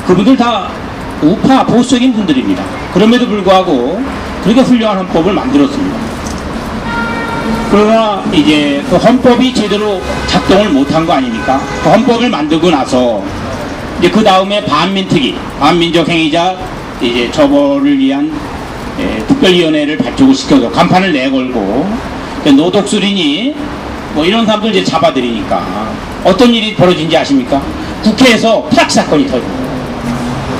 Speaker 2: 그분들 다 우파 보수적인 분들입니다. 그럼에도 불구하고 그렇게 훌륭한 헌법을 만들었습니다. 그러나 이제 그 헌법이 제대로 작동을 못한 거 아닙니까? 그 헌법을 만들고 나서 이제 그 다음에 반민특위, 반민족 행위자 이제 처벌을 위한 특별위원회를 발족을 시켜서 간판을 내걸고 노독술이니 뭐 이런 사람들 이제 잡아들이니까 어떤 일이 벌어진지 아십니까? 국회에서 프락치 사건이 터집니다.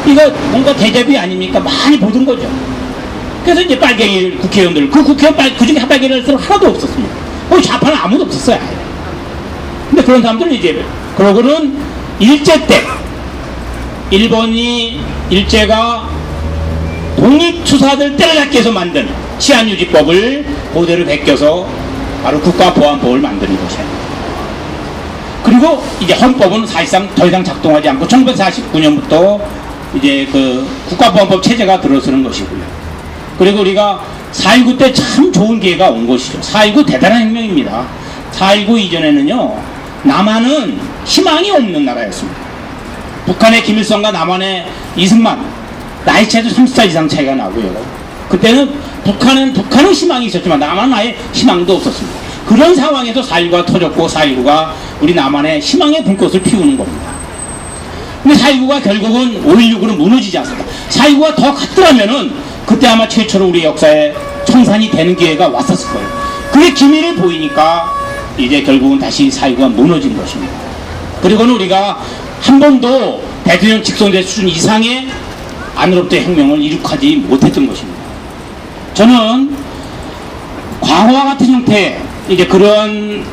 Speaker 2: 이거 뭔가 대접이 아닙니까? 많이 보던 거죠. 그래서 이제 빨갱이 국회의원들, 그 국회의원 그 중에 빨갱이를 쓸 하나도 없었습니다. 좌파는 아무도 없었어요. 근데 그런 사람들은 이제, 그러고는 일제 때, 일제가 독립투사들 때려잡기 위해서 만든 치안유지법을 그대로 베껴서 바로 국가보안법을 만드는 것이에요. 그리고 이제 헌법은 사실상 더 이상 작동하지 않고 1949년부터 이제 그 국가보안법 체제가 들어서는 것이고요. 그리고 우리가 4.19 때 참 좋은 기회가 온 것이죠. 4.19 대단한 혁명입니다. 4.19 이전에는요, 남한은 희망이 없는 나라였습니다. 북한의 김일성과 남한의 이승만, 나이 차이도 30살 이상 차이가 나고요. 그때는 북한은 희망이 있었지만 남한은 아예 희망도 없었습니다. 그런 상황에서 4.19가 터졌고 4.19가 우리 남한의 희망의 불꽃을 피우는 겁니다. 근데 4.19가 결국은 5.16으로 무너지지 않습니다. 4.19가 더 갔더라면은 그때 아마 최초로 우리 역사에 청산이 되는 기회가 왔었을 거예요. 그게 기미를 보이니까 이제 결국은 다시 4.19가 무너진 것입니다. 그리고는 우리가 한 번도 대통령 직선제 수준 이상의 안으로부터 혁명을 이룩하지 못했던 것입니다. 저는 과거와 같은 형태의 이제 그런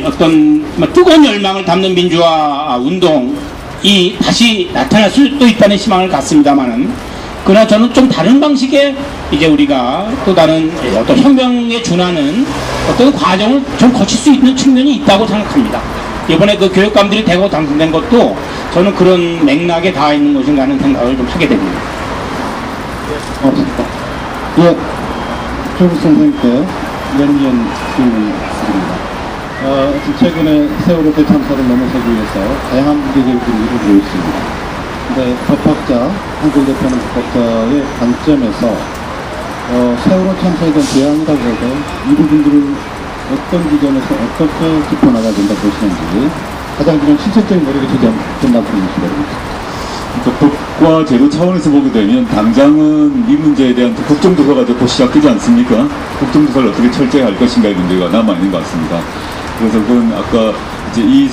Speaker 2: 어떤 뜨거운 열망을 담는 민주화 운동이 다시 나타날 수도 있다는 희망을 갖습니다만은, 그러나 저는 좀 다른 방식의 이제 우리가 또 다른 어떤 혁명에 준하는 어떤 과정을 좀 거칠 수 있는 측면이 있다고 생각합니다. 이번에 그 교육감들이 대거 당선된 것도 저는 그런 맥락에 닿아 있는 것인가 하는 생각을 좀 하게 됩니다.
Speaker 1: 없습니다. 예, 조국 선생님께 연이은 질문 드립니다. 최근에 세월호 대참사를 넘어서기 위해서 다양한 문제제기를 이루어지고 있습니다. 근데 법학자, 한글 대표는 법학자의 관점에서 세월호 참사에 대한 대안이라고 해서 이 부분들을 어떤 기준에서 어떻게 짚어나가야 된다 보시는지 가장 그런 실질적인 노력이 된다고 보시면
Speaker 3: 법과 제도 차원에서 보게 되면 당장은 이 문제에 대한 국정조사가 곧 시작되지 않습니까? 국정조사를 어떻게 철저히 할 것인가의 문제가 남아있는 것 같습니다. 그래서 그건 아까 이제 이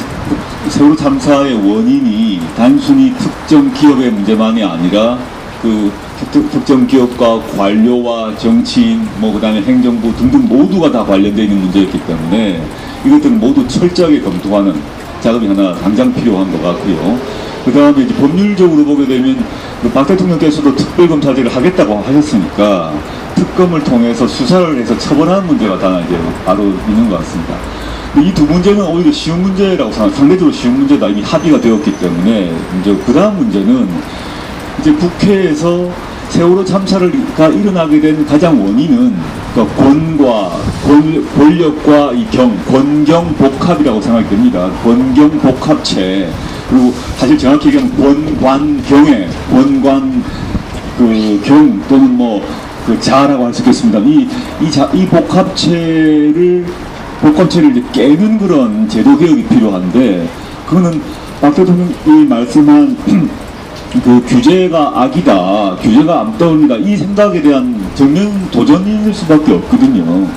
Speaker 3: 세월호 참사의 원인이 단순히 특정 기업의 문제만이 아니라 그 특정 기업과 관료와 정치인, 그 다음에 행정부 등등 모두가 다 관련되어 있는 문제였기 때문에 이것들은 모두 철저하게 검토하는 작업이 하나 당장 필요한 것 같고요. 그 다음에 이제 법률적으로 보게 되면 박 대통령께서도 특별검사제를 하겠다고 하셨으니까 특검을 통해서 수사를 해서 처벌하는 문제가 다 이제 바로 있는 것 같습니다. 이 두 문제는 오히려 쉬운 문제라고 생각합니다. 상대적으로 쉬운 문제다. 이미 합의가 되었기 때문에 이제 그 다음 문제는 이제 국회에서 세월호 참사가 일어나게 된 가장 원인은 그러니까 권력과 이 권경 복합이라고 생각이 됩니다. 권경 복합체. 그리고 사실 정확히 얘기하면 권관경의 권관 경 또는 자라고 할 수 있겠습니다. 이 복합체를 이제 깨는 그런 제도 개혁이 필요한데, 그거는 박 대통령이 말씀한 그 규제가 악이다, 규제가 암덩이다, 이 생각에 대한 정면 도전일 수밖에 없거든요.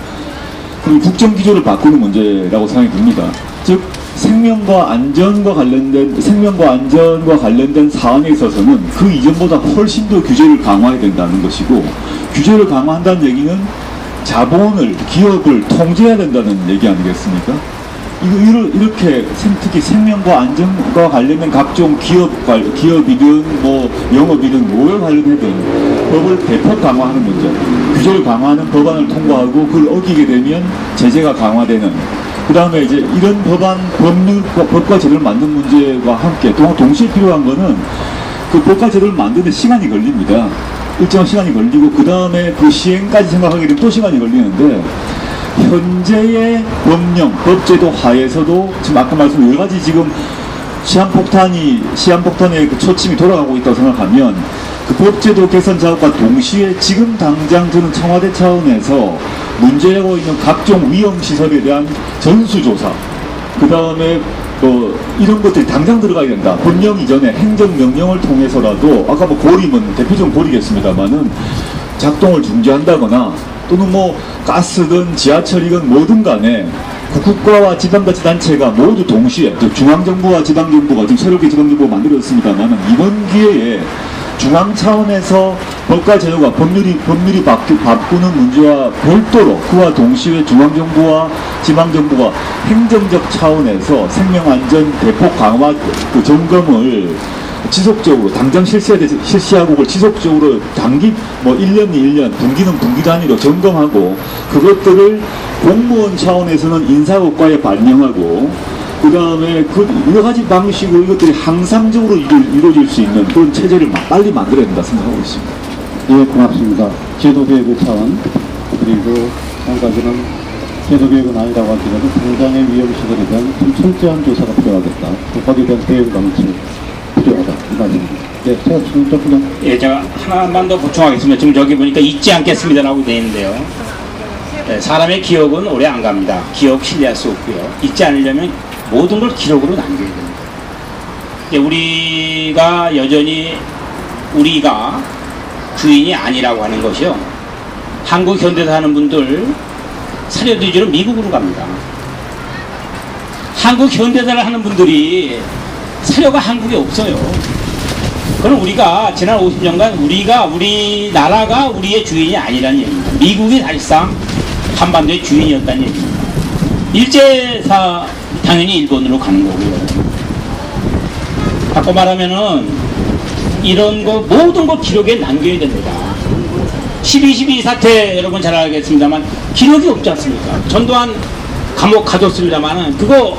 Speaker 3: 그리고 국정기조를 바꾸는 문제라고 생각이 듭니다. 즉 생명과 안전과 관련된 사안에 있어서는 그 이전보다 훨씬 더 규제를 강화해야 된다는 것이고, 규제를 강화한다는 얘기는 자본을, 기업을 통제해야 된다는 얘기 아니겠습니까? 이렇게 특히 생명과 안전과 관련된 각종 기업이든 영업이든 뭐에 관련해든 법을 대폭 강화하는 문제, 규제를 강화하는 법안을 통과하고 그걸 어기게 되면 제재가 강화되는, 그 다음에 이제 이런 법과 제도를 만든 문제와 함께 동시에 필요한 거는 그 법과 제도를 만드는 시간이 걸립니다. 일정한 시간이 걸리고 그 다음에 그 시행까지 생각하게 되면 또 시간이 걸리는데, 현재의 법령, 법제도 하에서도 지금 아까 말씀 여러 가지 지금 시한폭탄의 그 초침이 돌아가고 있다고 생각하면 그 법제도 개선 작업과 동시에 지금 당장 저는 청와대 차원에서 문제되고 있는 각종 위험시설에 대한 전수조사, 그 다음에 이런 것들이 당장 들어가야 된다. 법령 이전에 행정명령을 통해서라도, 아까 뭐 고리면 대표적인 고리겠습니다만은 작동을 중지한다거나 또는 뭐 가스든 지하철이건 뭐든 간에 국가와 지방자치단체가 모두 동시에, 또 중앙정부와 지방정부가 지금 새롭게 지방정부가 만들어졌습니다만은 이번 기회에 중앙 차원에서 법과 제도가 법률이 바꾸는 문제와 별도로 그와 동시에 중앙정부와 지방정부가 행정적 차원에서 생명안전 대폭 강화 그 점검을 지속적으로 당장 실시하고 그걸 지속적으로 단기 뭐 1년이 1년, 분기는 분기 단위로 점검하고 그것들을 공무원 차원에서는 인사국가에 반영하고 그 다음에 그 여러 가지 방식으로 이것들이 항상적으로 이루어질 수 있는 그런 체제를 빨리 만들어야 된다 생각하고 있습니다.
Speaker 1: 예, 고맙습니다. 제도개혁의 차원, 그리고 한 가지는 제도개혁은 아니라고 하기에는 당장의 위험시설에 대한 좀 철저한 조사가 필요하겠다. 거기에 대한 대응 방침 필요하다. 이 말입니다. 네, 제가 지금 조금
Speaker 2: 예, 제가 하나만 더 보충하겠습니다. 지금 저기 보니까 잊지 않겠습니다라고 되어 있는데요. 예, 사람의 기억은 오래 안 갑니다. 기억 신뢰할 수 없고요. 잊지 않으려면 모든 걸 기록으로 남겨야 됩니다. 이제 우리가 여전히 우리가 주인이 아니라고 하는 것이요. 한국 현대사 하는 분들 사료 뒤지러 미국으로 갑니다. 한국 현대사를 하는 분들이 사료가 한국에 없어요. 그럼 우리가 지난 50년간 우리나라가 우리의 주인이 아니라는 얘기입니다. 미국이 사실상 한반도의 주인이었다는 얘기입니다. 일제사 당연히 일본으로 가는 거고요. 바꿔 말하면은 이런 거 모든 거 기록에 남겨야 됩니다. 12.12 사태 여러분 잘 알겠습니다만 기록이 없지 않습니까? 전두환 감옥 가뒀습니다만은 그거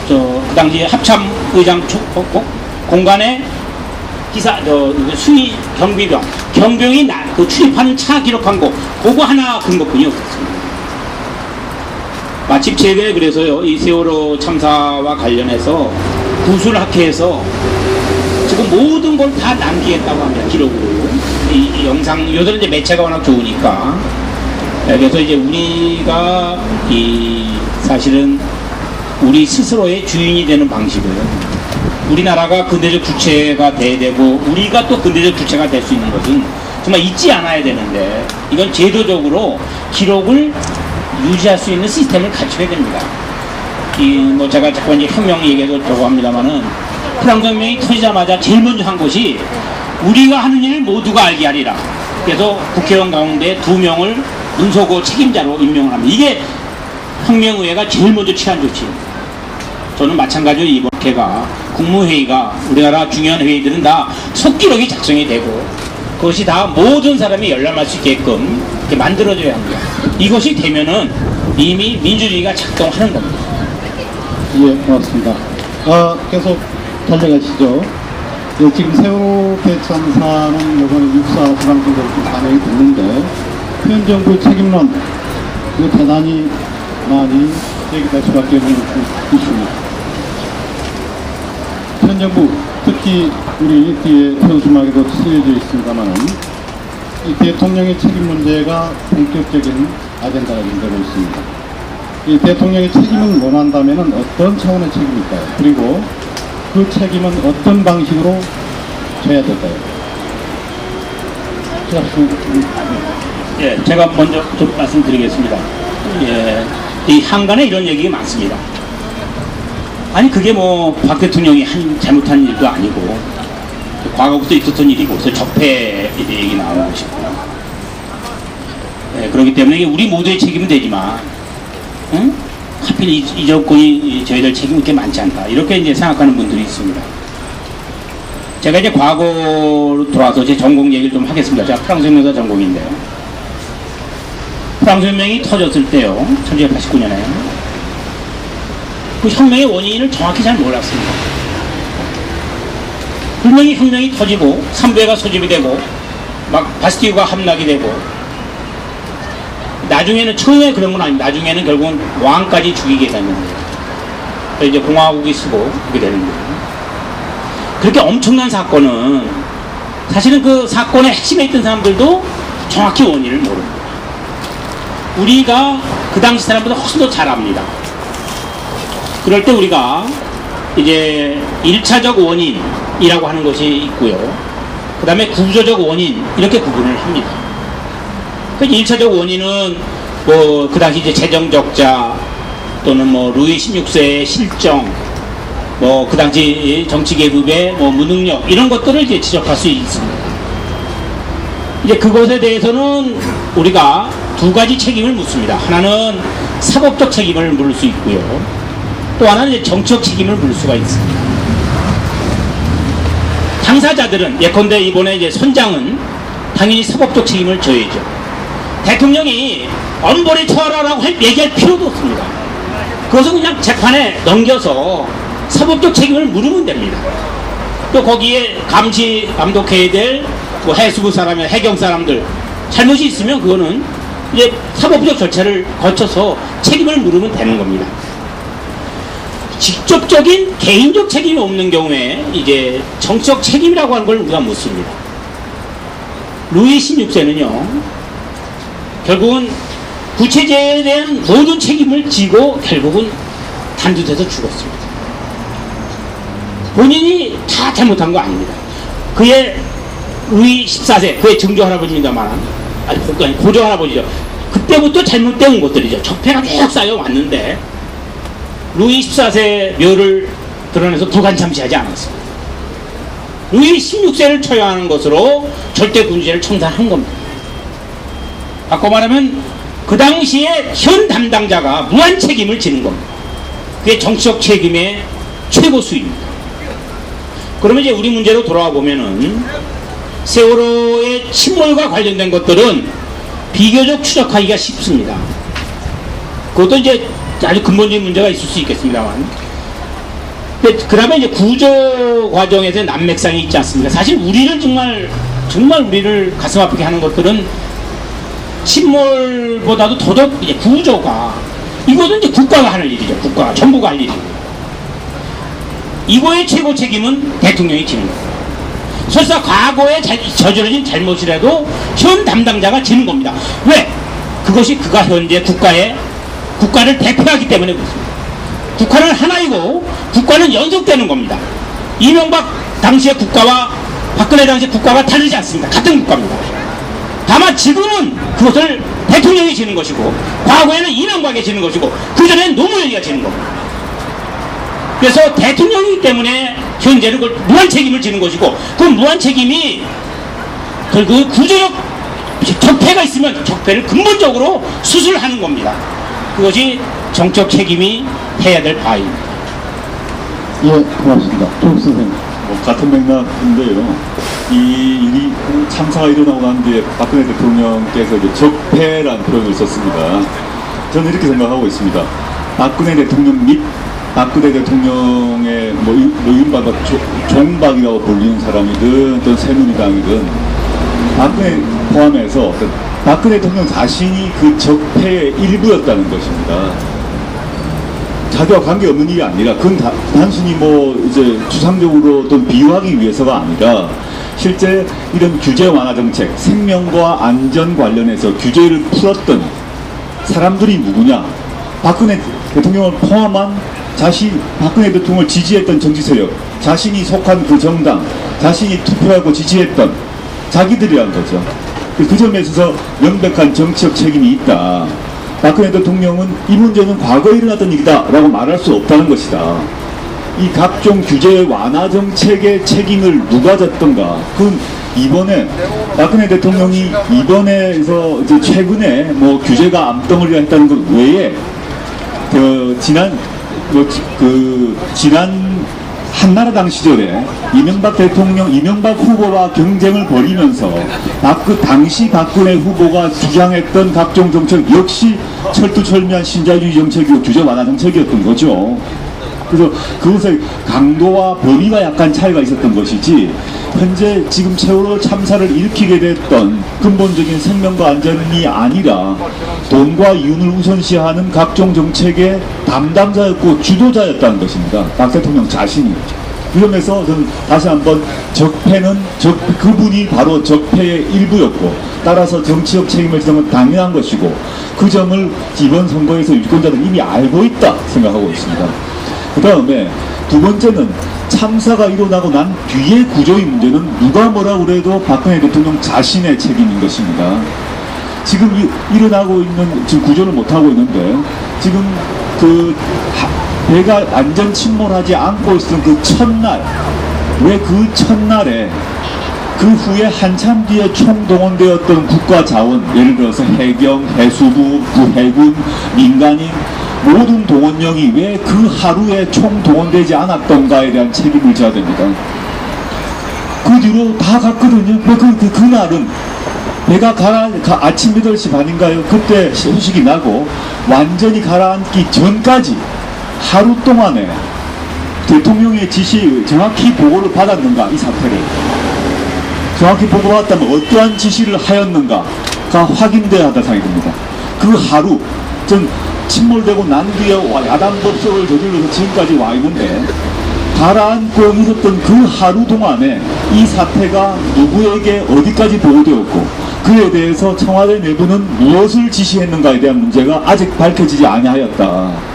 Speaker 2: 그 당시에 합참 의장 공간에 수의 경병이 그 출입하는 차 기록한 거 그거 하나 근거뿐이 없었습니다. 마침 최근에 그래서요 이 세월호 참사와 관련해서 구술학회에서 지금 모든 걸 다 남기겠다고 합니다. 기록으로 이 영상 요새는 이제 매체가 워낙 좋으니까 그래서 이제 우리가 사실은 우리 스스로의 주인이 되는 방식이에요. 우리나라가 근대적 주체가 돼야 되고 우리가 또 근대적 주체가 될 수 있는 것은 정말 잊지 않아야 되는데 이건 제도적으로 기록을 유지할 수 있는 시스템을 갖춰야 됩니다. 뭐 제가 자꾸 이제 혁명 얘기해서 저거 합니다만은 프랑스혁명이 터지자마자 제일 먼저 한 것이 우리가 하는 일을 모두가 알게 하리라. 그래서 국회의원 가운데 2명을 문서고 책임자로 임명을 합니다. 이게 혁명의회가 제일 먼저 취한 조치입니다. 저는 마찬가지로 이번 회가 국무회의가 우리나라 중요한 회의들은 다 속기록이 작성이 되고 그것이 다 모든 사람이 열람할 수 있게끔 이렇게 만들어져야 합니다. 이것이 되면은 이미 민주주의가 작동하는 겁니다.
Speaker 1: 예, 고맙습니다. 계속 달려가시죠. 예, 지금 세월호 대참사는 이번에 육사 지방선거로 좀 반영이 됐는데 현 정부 책임론 이거 대단히 많이 제기될 수밖에 없는 이슈입니다. 현 정부 특히 우리 뒤에 현수막에도 쓰여져 있습니다만은 이 대통령의 책임 문제가 본격적인 아젠다가 되고 있습니다. 이 대통령의 책임을 원한다면 어떤 차원의 책임일까요? 그리고 그 책임은 어떤 방식으로 져야 될까요?
Speaker 2: 예, 제가 먼저 좀 말씀드리겠습니다. 예, 이 한간에 이런 얘기가 많습니다. 아니 그게 뭐 박 대통령이 잘못한 일도 아니고 과거부터 있었던 일이고 그래서 적폐 얘기 나오는 것이고요. 예, 그렇기 때문에 이게 우리 모두의 책임은 되지만 응? 하필 이 정권이 저희들 책임이 그렇게 많지 않다 이렇게 이제 생각하는 분들이 있습니다. 제가 이제 과거로 돌아와서 제 전공 얘기를 좀 하겠습니다. 제가 프랑스 혁명사 전공인데요. 프랑스 혁명이 터졌을 때요 1989년에 그 혁명의 원인을 정확히 잘 몰랐습니다. 분명히 혁명이 터지고 삼부회가 소집이 되고 막 바스티유가 함락이 되고 나중에는 처음에 그런 건 아닙니다. 나중에는 결국은 왕까지 죽이게 되는 거예요. 그래서 이제 공화국이 쓰고 그렇게 되는 거예요. 그렇게 엄청난 사건은 사실은 그 사건의 핵심에 있던 사람들도 정확히 원인을 모릅니다. 우리가 그 당시 사람보다 훨씬 더 잘 압니다. 그럴 때 우리가 이제 1차적 원인이라고 하는 것이 있고요. 그 다음에 구조적 원인, 이렇게 구분을 합니다. 그 1차적 원인은 뭐 그 당시 이제 재정 적자 또는 뭐 루이 16세의 실정, 뭐 그 당시 정치 계급의 뭐 무능력, 이런 것들을 이제 지적할 수 있습니다. 이제 그것에 대해서는 우리가 두 가지 책임을 묻습니다. 하나는 사법적 책임을 물을 수 있고요. 또 하나는 이제 정치적 책임을 물을 수가 있습니다. 당사자들은 예컨대 이번에 이제 선장은 당연히 사법적 책임을 져야죠. 대통령이 엄벌에 처하라고 얘기할 필요도 없습니다. 그것은 그냥 재판에 넘겨서 사법적 책임을 물으면 됩니다. 또 거기에 감독해야 될 뭐 해수부 사람이나 해경 사람들 잘못이 있으면 그거는 이제 사법적 절차를 거쳐서 책임을 물으면 되는 겁니다. 직접적인 개인적 책임이 없는 경우에 이제 정치적 책임이라고 하는 걸 우리가 묻습니다. 루이 16세는요, 결국은 구체제에 대한 모든 책임을 지고 결국은 단두대서 죽었습니다. 본인이 다 잘못한 거 아닙니다. 그의 루이 14세, 그의 증조 할아버지입니다만, 아니 고조 할아버지죠. 그때부터 잘못된 것들이죠. 적폐가 쭉 쌓여왔는데 루이 14세 묘를 드러내서 불관 참시하지 않았습니다. 루이 16세를 처형하는 것으로 절대 군주제를 청산한 겁니다. 바꿔 말하면 그 당시에 현 담당자가 무한 책임을 지는 겁니다. 그게 정치적 책임의 최고 수입니다. 그러면 이제 우리 문제로 돌아와 보면은 세월호의 침몰과 관련된 것들은 비교적 추적하기가 쉽습니다. 그것도 이제 아주 근본적인 문제가 있을 수 있겠습니다만, 그다음에 이제 구조 과정에서 난맥상이 있지 않습니까? 사실 우리를 정말 우리를 가슴 아프게 하는 것들은 침몰보다도 더더욱 이제 구조가, 이것은 이제 국가가 하는 일이죠. 국가가 정부가 할 일입니다. 이거의 최고 책임은 대통령이 지는 겁니다. 설사 과거에 저지른 잘못이라도 현 담당자가 지는 겁니다. 왜? 그것이 그가 현재 국가를 대표하기 때문에 그렇습니다. 국가는 하나이고 국가는 연속되는 겁니다. 이명박 당시의 국가와 박근혜 당시의 국가가 다르지 않습니다. 같은 국가입니다. 다만 지금은 그것을 대통령이 지는 것이고, 과거에는 이명박이 지는 것이고, 그전에는 노무현이가 지는 겁니다. 그래서 대통령이기 때문에 현재는 그걸 무한 책임을 지는 것이고, 그 무한 책임이 결국 구조적 적폐가 있으면 적폐를 근본적으로 수술하는 겁니다. 그것이 정적 책임이 해야 될 바입니다.
Speaker 1: 예, 고맙습니다. 조국 선생님.
Speaker 3: 같은 맥락인데요. 이 일이 참사가 일어나고 난 뒤에 박근혜 대통령께서 이제 적폐라는 표현을 썼습니다. 저는 이렇게 생각하고 있습니다. 박근혜 대통령 및 박근혜 대통령의 뭐 이른바 종박이라고 불리는 사람이든 또 새누리당이든 박근혜 포함해서 박근혜 대통령 자신이 그 적폐의 일부였다는 것입니다. 자기와 관계없는 일이 아니라 그건 단순히 뭐 이제 추상적으로 또 비유하기 위해서가 아니라 실제 이런 규제 완화 정책, 생명과 안전 관련해서 규제를 풀었던 사람들이 누구냐? 박근혜 대통령을 포함한 박근혜 대통령을 지지했던 정치 세력, 자신이 속한 그 정당, 자신이 투표하고 지지했던 자기들이란 거죠. 그 점에 있어서 명백한 정치적 책임이 있다. 박근혜 대통령은 이 문제는 과거에 일어났던 일이다 라고 말할 수 없다는 것이다. 이 각종 규제 완화 정책의 책임을 누가 졌던가? 그건 이번에 박근혜 대통령이 이번에서 이제 최근에 뭐 규제가 암덩어리가 했다는 것 외에 지난 한나라당 시절에 이명박 후보와 경쟁을 벌이면서 그 당시 박근혜 후보가 주장했던 각종 정책 역시 철두철미한 신자유주의 정책이고 규제 완화 정책이었던 거죠. 그래서 그것의 강도와 범위가 약간 차이가 있었던 것이지, 현재 지금 세월호 참사를 일으키게 됐던 근본적인 생명과 안전이 아니라 돈과 이윤을 우선시하는 각종 정책의 담당자였고 주도자였다는 것입니다. 박 대통령 자신이. 이러면서 저는 다시 한번 적폐는 그분이 바로 적폐의 일부였고 따라서 정치적 책임을 지는 건 당연한 것이고 그 점을 이번 선거에서 유권자들은 이미 알고 있다 생각하고 있습니다. 그 다음에 두 번째는 참사가 일어나고 난 뒤의 구조의 문제는 누가 뭐라고 그래도 박근혜 대통령 자신의 책임인 것입니다. 지금 일어나고 있는 지금 구조를 못하고 있는데 지금 배가 완전 침몰하지 않고 있었던 그 첫날 왜 그 첫날에 그 후에 한참 뒤에 총동원되었던 국가 자원 예를 들어서 해경, 해수부, 해군, 민간인 모든 동원령이 왜 그 하루에 총동원되지 않았던가에 대한 책임을 져야 됩니다. 그 뒤로 다 갔거든요. 그날은 배가 아침 8시 반인가요? 그때 소식이 나고 완전히 가라앉기 전까지 하루 동안에 대통령의 지시 정확히 보고를 받았는가 이 사태를 정확히 보고받았다면 어떠한 지시를 하였는가가 확인돼야 한다 생각이 듭니다. 그 하루 전 침몰되고 난 뒤에 야단법석을 저질러서 지금까지 와 있는데 가라앉고 있었던 그 하루 동안에 이 사태가 누구에게 어디까지 보고되었고 그에 대해서 청와대 내부는 무엇을 지시했는가에 대한 문제가 아직 밝혀지지 아니하였다.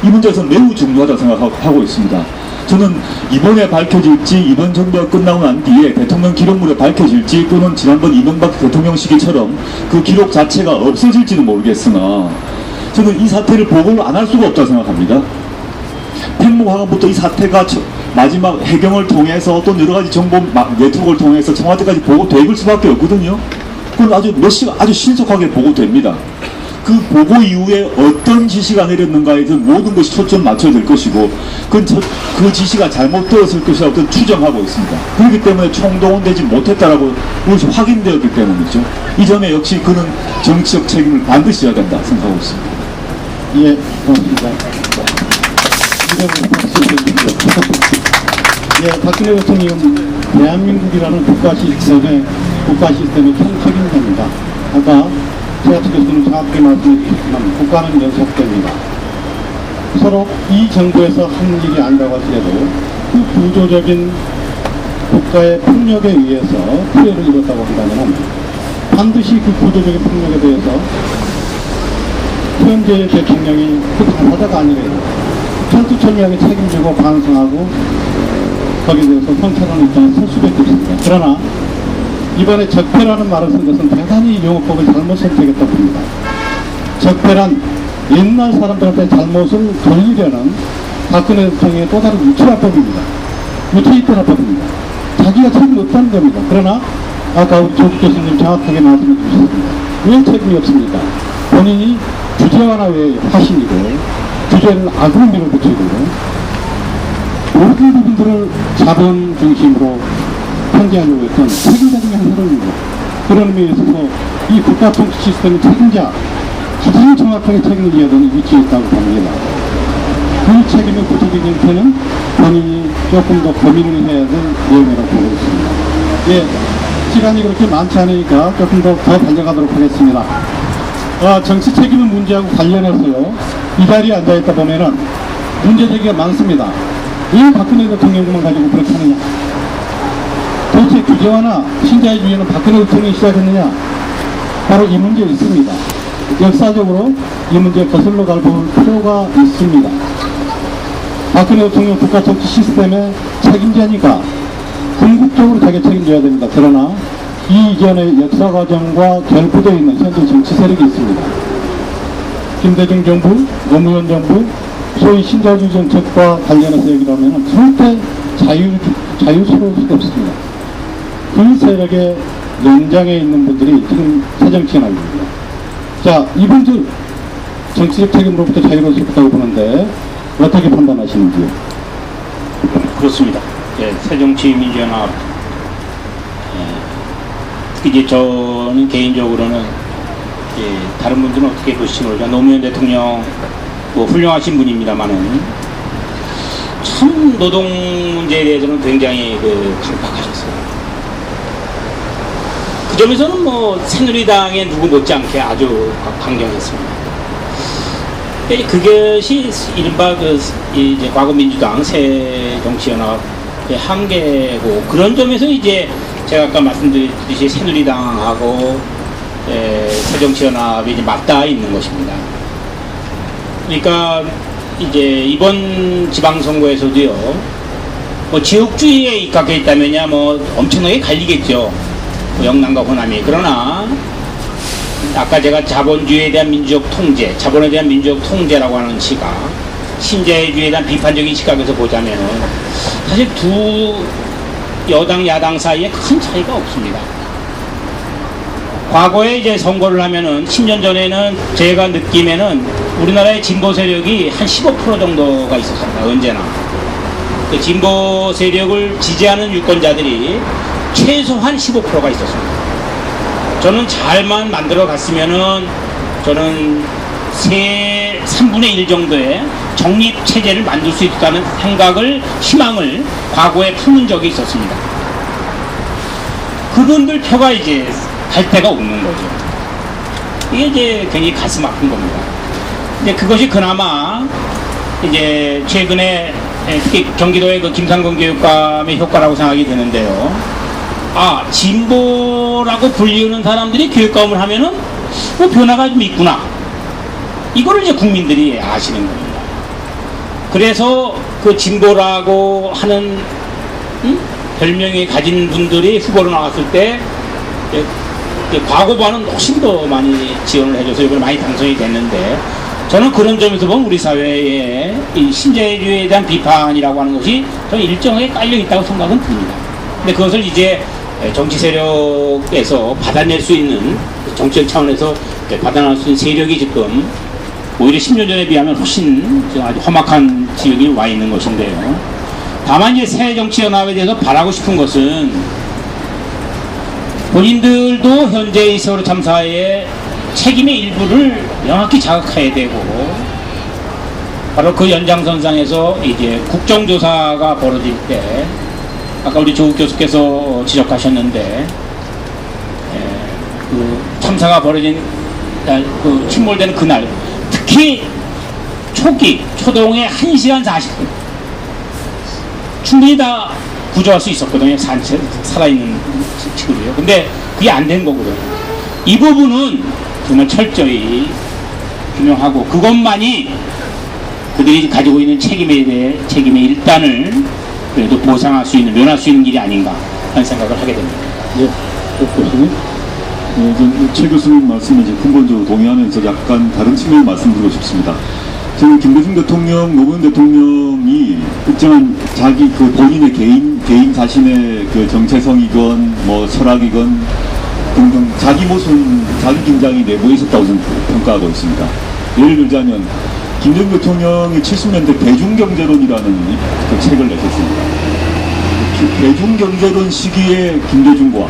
Speaker 3: 이 문제에서 매우 중요하다고 생각하고 있습니다. 저는 이번에 밝혀질지 이번 정부가 끝나고 난 뒤에 대통령 기록물에 밝혀질지 또는 지난번 이명박 대통령 시기처럼 그 기록 자체가 없어질지는 모르겠으나 저는 이 사태를 보고를 안 할 수가 없다고 생각합니다. 팽목화관부터 이 사태가 마지막 해경을 통해서 또 여러 가지 정보 네트워크를 통해서 청와대까지 보고될 수밖에 없거든요. 그건 아주 아주 신속하게 보고됩니다. 그 보고 이후에 어떤 지시가 내렸는가에 대해서 모든 것이 초점 맞춰야 될 것이고 그 지시가 잘못되었을 것이라고 추정하고 있습니다. 그렇기 때문에 총동원되지 못했다라고 그것이 확인되었기 때문이죠. 이 점에 역시 그는 정치적 책임을 반드시 져야 된다 생각하고 있습니다.
Speaker 1: 예, 고맙습니다. 예, 박근혜 대통령 대한민국이라는 국가 시스템의 총책임자입니다. 아까 최하철 교수님 정확히 말씀해주셨지만 국가는 6개입니다. 서로 이 정부에서 한 일이 아니라고 하더라도 그 구조적인 국가의 폭력에 의해서 피해를 입었다고 한다면 반드시 그 구조적인 폭력에 대해서 현재 대통령이 그 당사자가 아니래요. 철두철미하게 책임지고 반성하고 거기에 대해서 성찰하는 입장에 설 수밖에 없습니다. 그러나 이번에 적폐라는 말을 쓴 것은 대단히 용어법을 잘못 선택했다고 봅니다. 적폐란 옛날 사람들한테 잘못을 돌리려는 박근혜 대통령의 또 다른 유치화법입니다. 유치이태화법입니다. 자기가 책임이 없다는 겁니다. 그러나 아까 우리 조국 교수님 정확하게 말씀해 주셨습니다. 왜 책임이 없습니까? 본인이 규제 완화의 화신이고 규제를 악으로 밀어붙이고 모든 부분들을 자본 중심으로 편제하려고 했던 책임자 중에 한 사람입니다. 그런 의미에 있어서 이 국가 통치 시스템의 책임자 가장 정확하게 책임을 져야 되는 위치에 있다고 봅니다. 그 책임의 구체적인 형태는 본인이 조금 더 고민을 해야 될 내용이라고 보고 있습니다. 예, 시간이 그렇게 많지 않으니까 조금 더 달려가도록 하겠습니다. 정치 책임의 문제하고 관련해서요, 이 자리에 앉아있다 보면은 문제제기가 많습니다. 왜 박근혜 대통령만 가지고 그렇게 하느냐? 도대체 규제화나 신자유주의는 박근혜 대통령이 시작했느냐? 바로 이 문제에 있습니다. 역사적으로 이 문제에 거슬러 갈 필요가 있습니다. 박근혜 대통령 국가 정치 시스템의 책임자니까 궁극적으로 자기 책임져야 됩니다. 그러나 이 이전의 역사 과정과 결부되어 있는 현재 정치 세력이 있습니다. 김대중 정부, 노무현 정부, 소위 신자유주의 정책과 관련해서 얘기를 하면 절대 자유스러울 수가 없습니다. 그 세력의 연장에 있는 분들이 지금 새정치에 나옵니다. 자, 이분들 정치적 책임으로부터 자유로울 수 있다고 보는데 어떻게 판단하시는지요?
Speaker 2: 그렇습니다. 예, 새정치민주연합 특히 이제 저는 개인적으로는 다른 분들은 어떻게 보실지 모르겠 노무현 대통령 뭐 훌륭하신 분입니다만은 참 노동 문제에 대해서는 굉장히 강박하셨어요. 그 점에서는 뭐 새누리당의 누구 못지않게 아주 강경했습니다. 그것이 이른바 이제 과거 민주당 새정치연합의 한계고, 그런 점에서 이제 제가 아까 말씀드렸듯이 새누리당하고 새정치연합이 이제 맞닿아 있는 것입니다. 그러니까 이제 이번 지방선거에서도요, 뭐 지역주의에 입각해 있다면야 뭐 엄청나게 갈리겠죠. 뭐 영남과 호남이. 그러나 아까 제가 자본주의에 대한 민주적 통제, 자본에 대한 민주적 통제라고 하는 시각, 신자유주의에 대한 비판적인 시각에서 보자면은 사실 두 여당 야당 사이에 큰 차이가 없습니다. 과거에 이제 선거를 하면은 10년 전에는 제가 느낌에는 우리나라의 진보 세력이 한 15% 정도가 있었습니다. 언제나. 그 진보 세력을 지지하는 유권자들이 최소한 15%가 있었습니다. 저는 잘만 만들어 갔으면은 저는 3분의 1 정도의 정립체제를 만들 수 있다는 생각을, 희망을 과거에 품은 적이 있었습니다. 그분들 표가 이제 갈 데가 없는 거죠. 이게 이제 굉장히 가슴 아픈 겁니다. 근데 그것이 그나마 이제 최근에 특히 경기도의 그 김상근 교육감의 효과라고 생각이 되는데요. 아, 진보라고 불리우는 사람들이 교육감을 하면은 뭐 변화가 좀 있구나. 이거를 이제 국민들이 아시는 겁니다. 그래서 그 진보라고 하는 별명이 가진 분들이 후보로 나왔을 때 과거보다는 훨씬 더 많이 지원을 해줘서 이번에 많이 당선이 됐는데, 저는 그런 점에서 보면 우리 사회에 이 신자유주의에 대한 비판이라고 하는 것이 저는 일정하게 깔려 있다고 생각은 듭니다. 근데 그것을 이제 정치 세력에서 받아낼 수 있는, 정치적 차원에서 받아낼 수 있는 세력이 지금 오히려 10년 전에 비하면 훨씬 아주 험악한 지역에 와 있는 것인데요. 다만 이제 새정치연합에 대해서 바라고 싶은 것은 본인들도 현재의 세월호 참사의 책임의 일부를 명확히 자각해야 되고, 바로 그 연장선상에서 이제 국정조사가 벌어질 때, 아까 우리 조국 교수께서 지적하셨는데, 그 참사가 벌어진 그 침몰되는 그날, 특히 초동에 1시간 40분 충분히 다 구조할 수 있었거든요. 살아있는 친구들이요. 근데 그게 안 된 거거든요. 이 부분은 정말 철저히 규명하고, 그것만이 그들이 가지고 있는 책임에 대해 책임의 일단을 그래도 보상할 수 있는, 면할 수 있는 길이 아닌가 하는 생각을 하게 됩니다.
Speaker 3: 네, 교수님. 최 교수님 말씀에 이제 근본적으로 동의하면서 약간 다른 측면을 말씀드리고 싶습니다. 지금 김대중 대통령, 노무현 대통령이 특정한 자기 그 본인의 개인 자신의 그 정체성이건 뭐 철학이건 등등 자기 모습, 자기 긴장이 내부에 있었다고 저는 평가하고 있습니다. 예를 들자면 김대중 대통령이 70년대 대중경제론이라는 그 책을 내셨습니다. 대중경제론 시기에 김대중과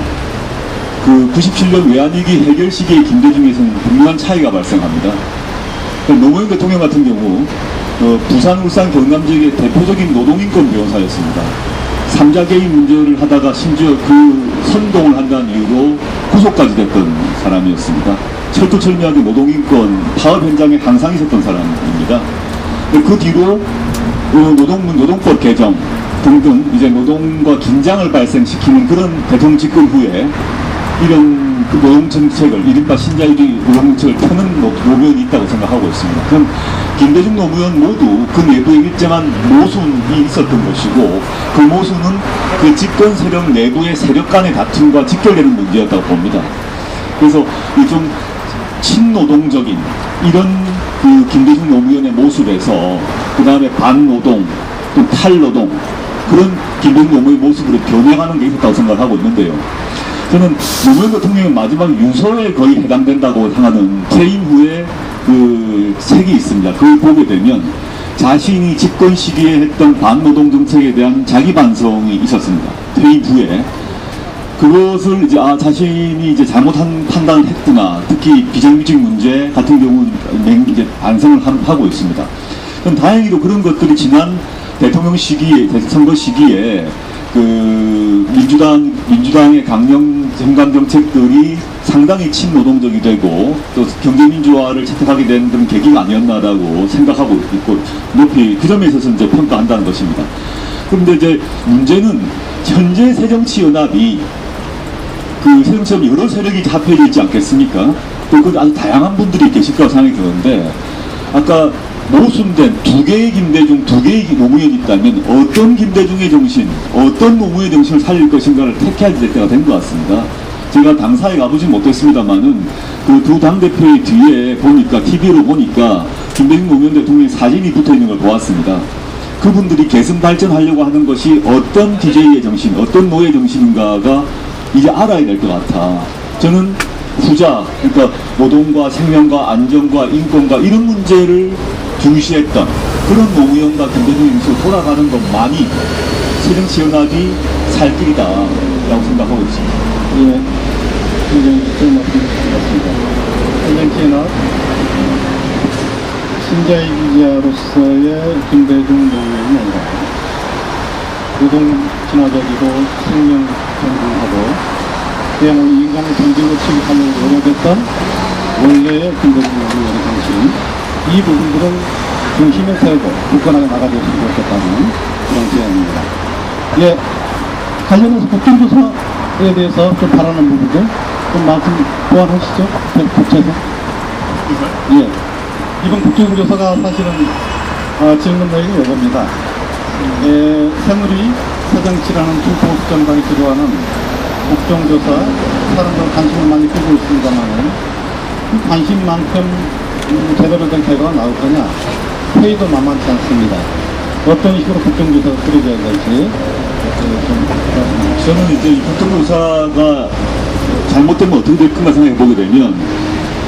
Speaker 3: 그 97년 외환위기 해결 시기의 김대중에서는 분명한 차이가 발생합니다. 노무현 대통령 같은 경우 부산, 울산, 경남 지역의 대표적인 노동인권 변호사였습니다. 3자 개인 문제를 하다가 심지어 그 선동을 한다는 이유로 구속까지 됐던 사람이었습니다. 철두철미하게 노동인권 파업 현장에 항상 있었던 사람입니다. 그 뒤로 노동법 개정 등등 이제 노동과 긴장을 발생시키는 그런 대통령 집권 후에 이런 그 노동정책을, 이른바 신자유주의 노동정책을 펴는 노무현이 있다고 생각하고 있습니다. 그럼 김대중, 노무현 모두 그 내부에 일정한 모순이 있었던 것이고, 그 모순은 그 집권 세력 내부의 세력 간의 다툼과 직결되는 문제였다고 봅니다. 그래서 이 좀 친노동적인 이런 그 김대중, 노무현의 모습에서 그 다음에 반노동, 또 탈노동, 그런 김대중, 노무현의 모습으로 변해가는 게 있었다고 생각하고 있는데요. 저는 노무현 대통령의 마지막 유서에 거의 해당된다고 하는 퇴임 후에 그 책이 있습니다. 그걸 보게 되면 자신이 집권 시기에 했던 반노동 정책에 대한 자기 반성이 있었습니다. 퇴임 후에 그것을 이제 자신이 이제 잘못한 판단을 했구나. 특히 비정규직 문제 같은 경우는 이제 반성을 하고 있습니다. 그럼 다행히도 그런 것들이 지난 대통령 시기에, 선거 시기에 그 민주당의 강령 정강 정책들이 상당히 친노동적이 되고 또 경제민주화를 채택하게 된 그런 계기가 아니었나라고 생각하고 있고 높이 그 점에 있어서 이제 평가한다는 것입니다. 그런데 이제 문제는 현재 새정치연합이 그 새정치연합이 여러 세력이 합해져 있지 않겠습니까? 또 그 아주 다양한 분들이 계실 거라고 생각이 드는데 아까 모순된 두 개의 김대중, 두 개의 노무현이 있다면 어떤 김대중의 정신, 어떤 노무현의 정신을 살릴 것인가를 택해야 될 때가 된 것 같습니다. 제가 당사에 가보진 못했습니다만은 그 두 당대표의 뒤에 보니까, TV로 보니까 김대중 노무현 대통령의 사진이 붙어 있는 걸 보았습니다. 그분들이 계승 발전하려고 하는 것이 어떤 DJ의 정신, 어떤 노예 정신인가가 이제 알아야 될 것 같아. 저는 후자, 그러니까 노동과 생명과 안전과 인권과 이런 문제를 중시했던 그런 노무현과 김대중의 모습으로 돌아가는 것만이 새정치연합이 살 길이다라고 생각하고 있습니다.
Speaker 1: 예, 굉장히 좋은 말씀 드렸습니다. 새정치연합 신자유주의자로서의 김대중 노무현이 아니라 노동 친화적이고 생명 존중하고 그야말로 인간의 전쟁을 취급하려고 노력했던 원래의 김대중 노무현의 정신, 이 부분들은 중심에 세우고 굳건하게 나가줬으면 좋겠다는 그런 제안입니다. 예, 관련해서 국정조사에 대해서 좀 바라는 부분들 좀 말씀 보완하시죠? 국회에서. 예, 이번 국정조사가 사실은 질문 내용이 이겁니다. 새누리, 새정치라는 두 보수 정당이 주도하는 국정조사, 사람들 관심을 많이 끄고 있습니다만 그 관심만큼 제대로 된 결과가 나올 거냐, 회의도 만만치 않습니다. 어떤 식으로 국정조사가 꾸려져야 될지 좀 말씀해 주시죠.
Speaker 3: 저는 이제 이 국정조사가 잘못되면 어떻게 될 건가 생각해 보게 되면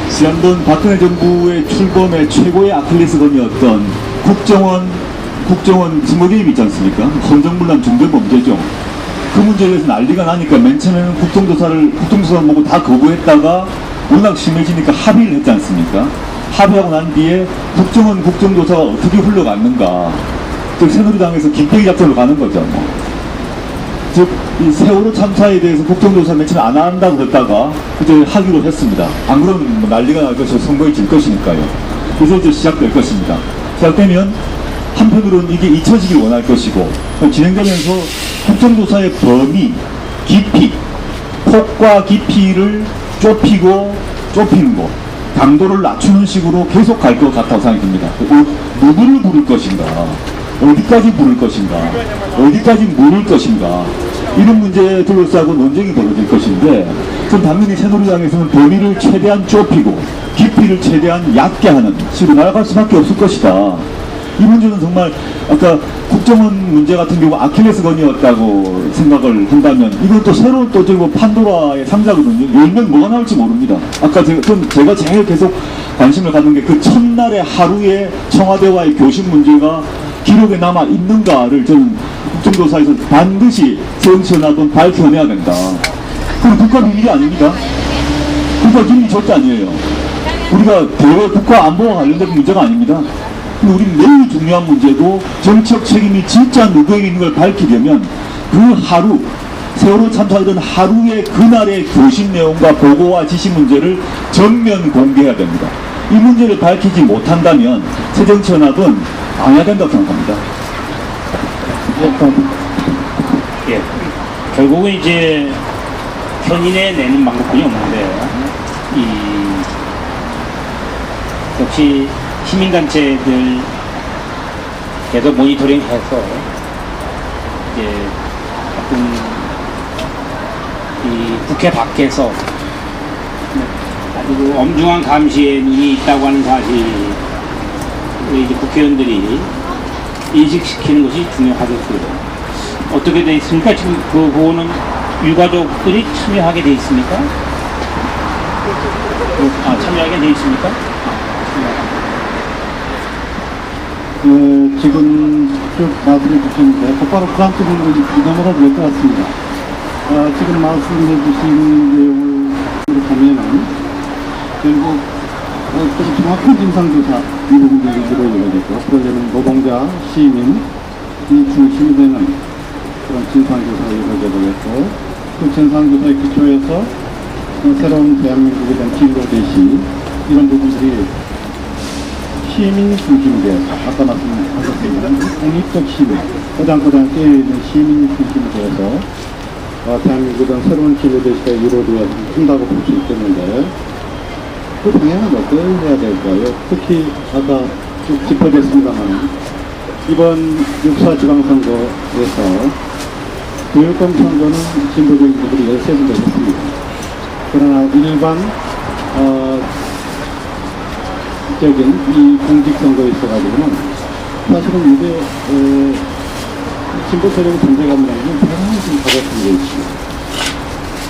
Speaker 3: 지난번 박근혜 정부의 출범의 최고의 아킬레스건이었던 국정원 증거 개입 있지 않습니까? 헌정물란 중대범죄죠. 그 문제에 대해서 난리가 나니까 맨 처음에는 국정조사 보고 다 거부했다가 워낙 심해지니까 합의를 했지 않습니까? 합의하고 난 뒤에 국정조사가 어떻게 흘러갔는가. 즉 새누리당에서 김태기 작전으로 가는 거죠. 뭐. 즉 이 세월호 참사에 대해서 국정조사 맨 처음에 안 한다고 했다가 이제 하기로 했습니다. 안 그러면 뭐 난리가 날 것이고 선거에 질 것이니까요. 그래서 이제 시작될 것입니다. 시작되면 한편으로는 이게 잊혀지길 원할 것이고 진행되면서 국정조사의 범위, 깊이, 폭과 깊이를 좁히는 것, 강도를 낮추는 식으로 계속 갈 것 같다고 생각이 듭니다. 누구를 부를 것인가, 어디까지 부를 것인가, 어디까지 물을 것인가, 이런 문제에 둘러싸고 논쟁이 벌어질 것인데, 그럼 당연히 새누리당에서는 범위를 최대한 좁히고 깊이를 최대한 얕게 하는 식으로 나아갈 수밖에 없을 것이다. 이 문제는 정말 아까 국정원 문제 같은 경우 아킬레스건이었다고 생각을 한다면 이건 또 새로운 또 판도라의 상자거든요. 열면 뭐가 나올지 모릅니다. 아까 제가 제일 계속 관심을 갖는 게 그 첫날의 하루의 청와대와의 교신 문제가 기록에 남아 있는가를 저는 국정조사에서 반드시 새정치연합은 밝혀내야 된다. 그건 국가 비밀이 아닙니다. 국가 기밀이 절대 아니에요. 우리가 대외 국가 안보와 관련된 문제가 아닙니다. 우리는 매우 중요한 문제고 정치적 책임이 진짜 누구에게 있는 걸 밝히려면 그 하루, 세월호 참사하던 하루의 그날의 교신 내용과 보고와 지시 문제를 전면 공개해야 됩니다. 이 문제를 밝히지 못한다면 새정치연합은 안 해야 된다고 생각합니다.
Speaker 2: 예, 결국은 이제 현인에 내는 방법뿐이 없는데 역시 시민단체들 계속 모니터링해서 이제 이 국회 밖에서 아주 엄중한 감시에 눈이 있다고 하는 사실을 이제 국회의원들이 인식시키는 것이 중요하겠고요. 어떻게 돼 있습니까? 지금 그거는 유가족들이 참여하게 돼 있습니까? 참여하게 돼 있습니까?
Speaker 1: 지금 쭉 말씀해 주셨는데 곧바로 그 한쪽으로 넘어가도 될 것 같습니다. 지금 말씀해 주신 내용을 보면은 결국 좀 정확한 진상조사 이 부분들이 이루어져야 되고 그러려면 노동자, 시민이 중심이 되는 그런 진상조사가 이루어져 되겠고, 그 진상조사의 기초에서 새로운 대한민국에 대한 진보 대시 이런 부분들이 시민 중심이 되어서 아까 말씀하셨습니다. 독립적 시민, 꼬장꼬장 깨어있는 시민 중심이 되어서 대한민국에 대한 새로운 진보 대시가 이루어져야 한다고 볼 수 있겠는데, 그 방향은 어떻게 해야 될까요? 특히 아까 쭉 짚어졌습니다만 이번 6.4 지방선거에서 교육감 선거는 진보적인 분들이 13분 되셨습니다. 그러나 일반 적인 이 공직선거에 있어가지고는 사실은 이게 진보 세력의 존재감이라는 건 상당히 좀 작업한 게 있습니다.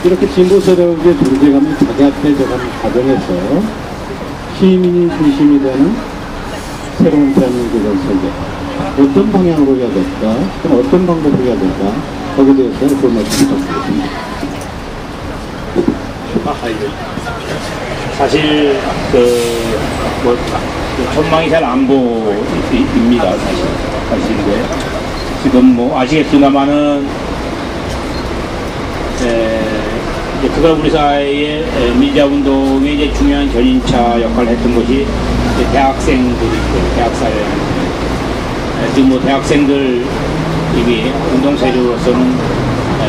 Speaker 1: 이렇게 진보 세력의 존재감이 작약해져가는 과정에서 시민이 중심이 되는 새로운 대한민국을 설계, 어떤 방향으로 해야 될까, 그럼 어떤 방법으로 해야 될까, 거기에 대해서 그 말씀 부탁드리겠습니다.
Speaker 2: 사실 전망이 잘 안 보입니다. 사실인데 지금 뭐 아시겠습니다만은 그가 우리 사회의 민주화운동의 이제 중요한 견인차 역할을 했던 것이 이제 대학생들이고 대학사회 지금 뭐 대학생들 이미 운동 세력으로서는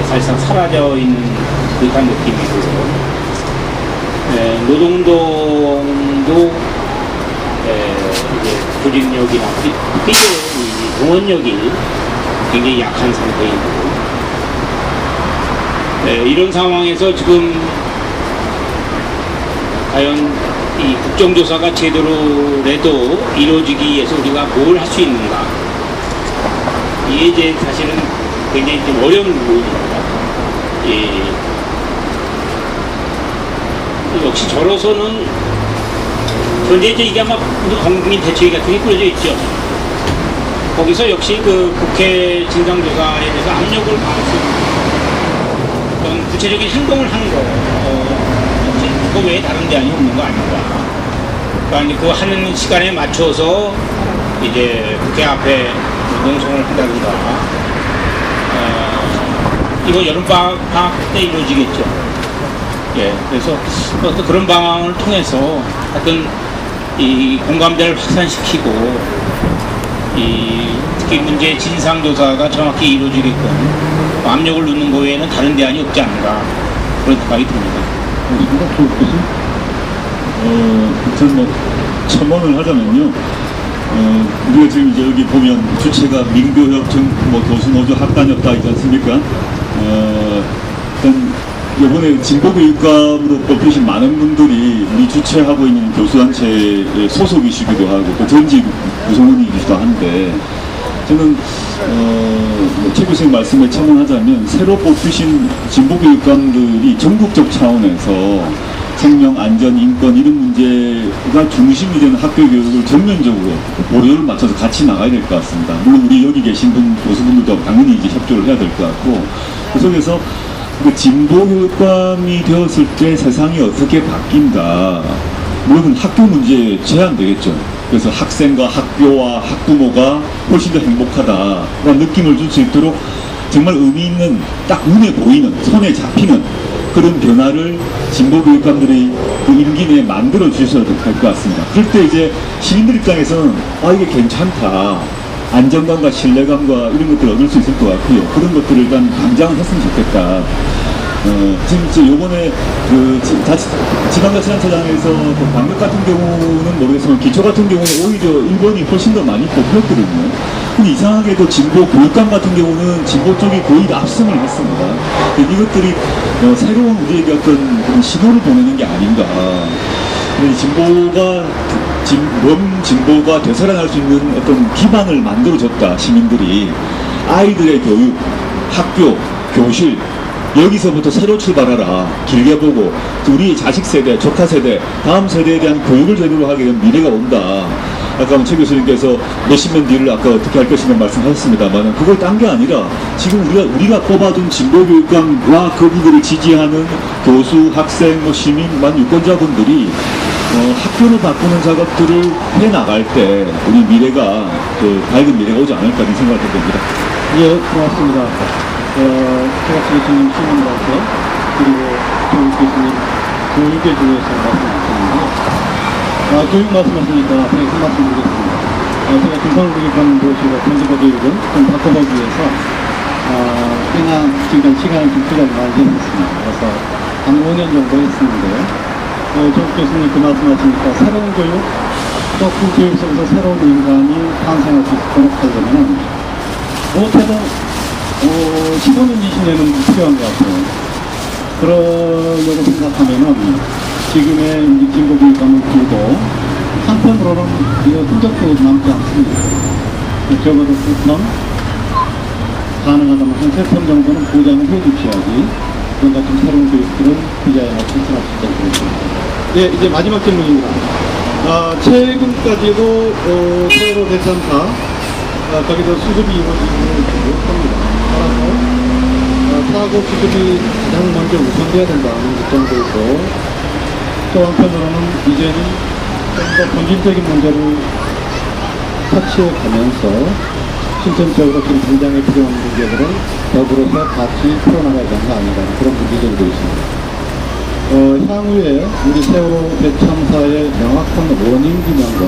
Speaker 2: 사실상 사라져 있는 듯한 느낌이고요. 노동운동도 이제 조직력이나 동원력이 굉장히 약한 상태이고, 이런 상황에서 지금 과연 이 국정조사가 제대로라도 이루어지기 위해서 우리가 뭘 할 수 있는가, 이게 이제 사실은 굉장히 좀 어려운 부분입니다. 역시 저로서는 현재 이제 이게 아마 국민 대책위 같은 게 꾸려져 있죠. 거기서 역시 그 국회 진상조사에 대해서 압력을 가할 수 있는 그런 구체적인 행동을 하는 거, 그거 외에 다른 대안이 없는 거 아닌가. 그러니까 이제 그 하는 시간에 맞춰서 이제 국회 앞에 농성을 한다든가, 이거 여름방학 때 이루어지겠죠. 그래서 어떤 그런 방안을 통해서 어떤 이 공감대를 확산시키고, 특히 문제 진상조사가 정확히 이루어지게끔 압력을 넣는 거 외에는 다른 대안이 없지 않은가, 그런 생각이 듭니다.
Speaker 3: 우선 뭐 첨언을 하자면요. 우리가 지금 이제 여기 보면 주체가 민교협 뭐 교수노조 학단협다 있지 않습니까? 일단 이번에 진보교육감으로 뽑히신 많은 분들이 우리 주최하고 있는 교수단체의 소속이시기도 하고 또 전직 구성원이기도 한데, 저는 최 교수님 말씀에 첨언하자면 새로 뽑히신 진보교육감들이 전국적 차원에서 생명, 안전, 인권 이런 문제가 중심이 되는 학교 교육을 전면적으로 고려를 맞춰서 같이 나가야 될 것 같습니다. 물론 우리 여기 계신 교수분들도 당연히 이제 협조를 해야 될 것 같고, 그 속에서 진보 교육감이 되었을 때 세상이 어떻게 바뀐다. 물론 학교 문제에 제한되겠죠. 그래서 학생과 학교와 학부모가 훨씬 더 행복하다라는 느낌을 줄 수 있도록 정말 의미 있는, 딱 눈에 보이는, 손에 잡히는 그런 변화를 진보 교육감들이 그 임기 내에 만들어 주셔야 할 것 같습니다. 그럴 때 이제 시민들 입장에서는 이게 괜찮다. 안정감과 신뢰감과 이런 것들을 얻을 수 있을 것 같고요. 그런 것들을 일단 강장을 했으면 좋겠다. 지금 요번에 지방자치단체장에서 방역 같은 경우는 모르겠지만 기초 같은 경우는 오히려 1번이 훨씬 더 많이 뽑혔거든요. 근데 이상하게도 진보 교육감 같은 경우는 진보 쪽이 거의 압승을 했습니다. 이것들이 새로운 우리에게 어떤 그런 신호를 보내는 게 아닌가. 진보가 되살아날 수 있는 어떤 기반을 만들어줬다. 시민들이 아이들의 교육, 학교, 교실 여기서부터 새로 출발하라. 길게 보고 우리 자식 세대, 조카 세대, 다음 세대에 대한 교육을 제대로 하게 되면 미래가 온다. 아까 최 교수님께서 몇십 년 뒤를 아까 어떻게 할 것이냐 말씀하셨습니다만, 그걸 딴 게 아니라 지금 우리가 뽑아둔 진보교육감과 그분들을 지지하는 교수, 학생, 시민, 유권자분들이 학교를 바꾸는 작업들을 해나갈 때 우리 미래가 밝은 미래가 오지 않을까 하는 생각이 듭니다.
Speaker 1: 예, 고맙습니다. 최갑수 교수님 시민으로서 그리고 조국 교수님 교육에 대해서 말씀하셨는데 교육 말씀하시니까 제가 한 말씀 드리겠습니다. 제가 중상교육관 교수가 편집과 교육을 좀 바꿔보기 위해서 꽤나 지금까지 시간을 좀 투자를 많이 했습니다. 그래서 한 5년 정도 했었는데 조국 교수님 그 말씀하시니까 새로운 교육 또 그 교육 속에서 새로운 인간이 탄생할 수 있도록 하려면 못해도 15년, 20년은 필요한 것 같아요. 그러려고 생각하면은 지금의 진보교육감을 두고 한편으로는 이거 흔적도 남지 않습니다. 적어도 2편, 가능하다면 한 3편 정도는 보장을 해주셔야지 뭔가 좀 새로운 교육들은 디자인하고 실천할 수 있다고 생각합니다. 네, 이제 마지막 질문입니다. 최근까지도 세월호 대참사 거기서 수습이 이루어지고 합니다. 따라서 사고 수습이 가장 먼저 우선돼야 된다는 입장도 있고 또 한편으로는 이제는 좀 더 본질적인 문제를 터치해 가면서 실천적으로 지금 당장에 필요한 문제들을 더불어서 같이 풀어나가야 되는 거 아닌가 그런 문제들도 있습니다. 향후에 우리 세월호 대참사의 명확한 원인 규명과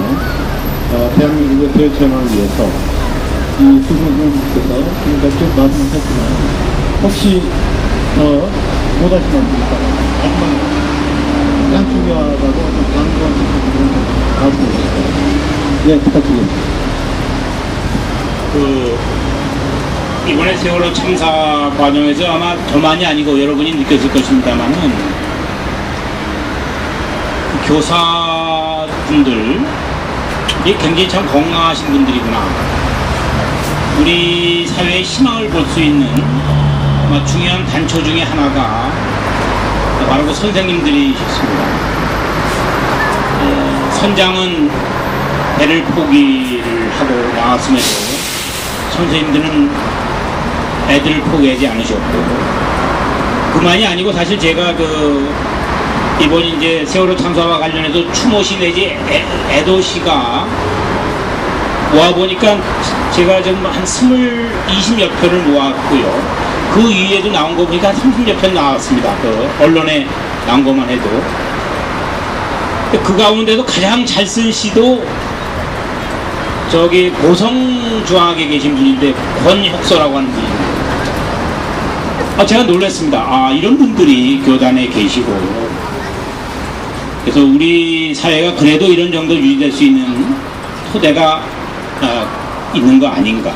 Speaker 1: 대한민국의 대처형을 위해서 이 두 분께서 지금까지 쭉 말씀하셨지만 혹시 못 하시는 분입니까? 가장 중요하다고 강조하시는 말씀해 주시죠. 네, 부탁드립니다.
Speaker 2: 이번에 세월호 참사 과정에서 아마 저만이 아니고 여러분이 느꼈을 것입니다만은 교사분들이 굉장히 참 건강하신 분들이구나. 우리 사회의 희망을 볼 수 있는 중요한 단초 중에 하나가 바로 그 선생님들이셨습니다. 선장은 배를 포기를 하고 나왔음에도 선생님들은 애들을 포기하지 않으셨고 그만이 아니고 사실 제가 이번 이제 세월호 참사와 관련해서 추모시 내지 애도시가 모아보니까 제가 좀 한 20여 편을 모았고요. 그 위에도 나온 거 보니까 한 30여 편 나왔습니다. 언론에 나온 것만 해도. 그 가운데도 가장 잘 쓴 시도 저기 고성중학에 계신 분인데 권혁서라고 하는 분입니다. 제가 놀랐습니다. 이런 분들이 교단에 계시고 그래서 우리 사회가 그래도 이런 정도 유지될 수 있는 토대가 있는 거 아닌가.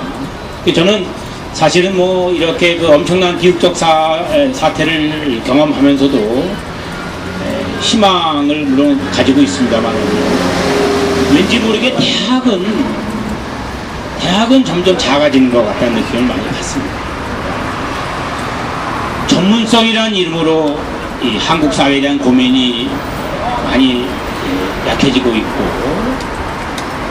Speaker 2: 저는 사실은 이렇게 엄청난 비극적 사태를 경험하면서도 희망을 물론 가지고 있습니다만 왠지 모르게 대학은 점점 작아지는 것 같다는 느낌을 많이 받습니다. 전문성이라는 이름으로 이 한국 사회에 대한 고민이 많이 약해지고 있고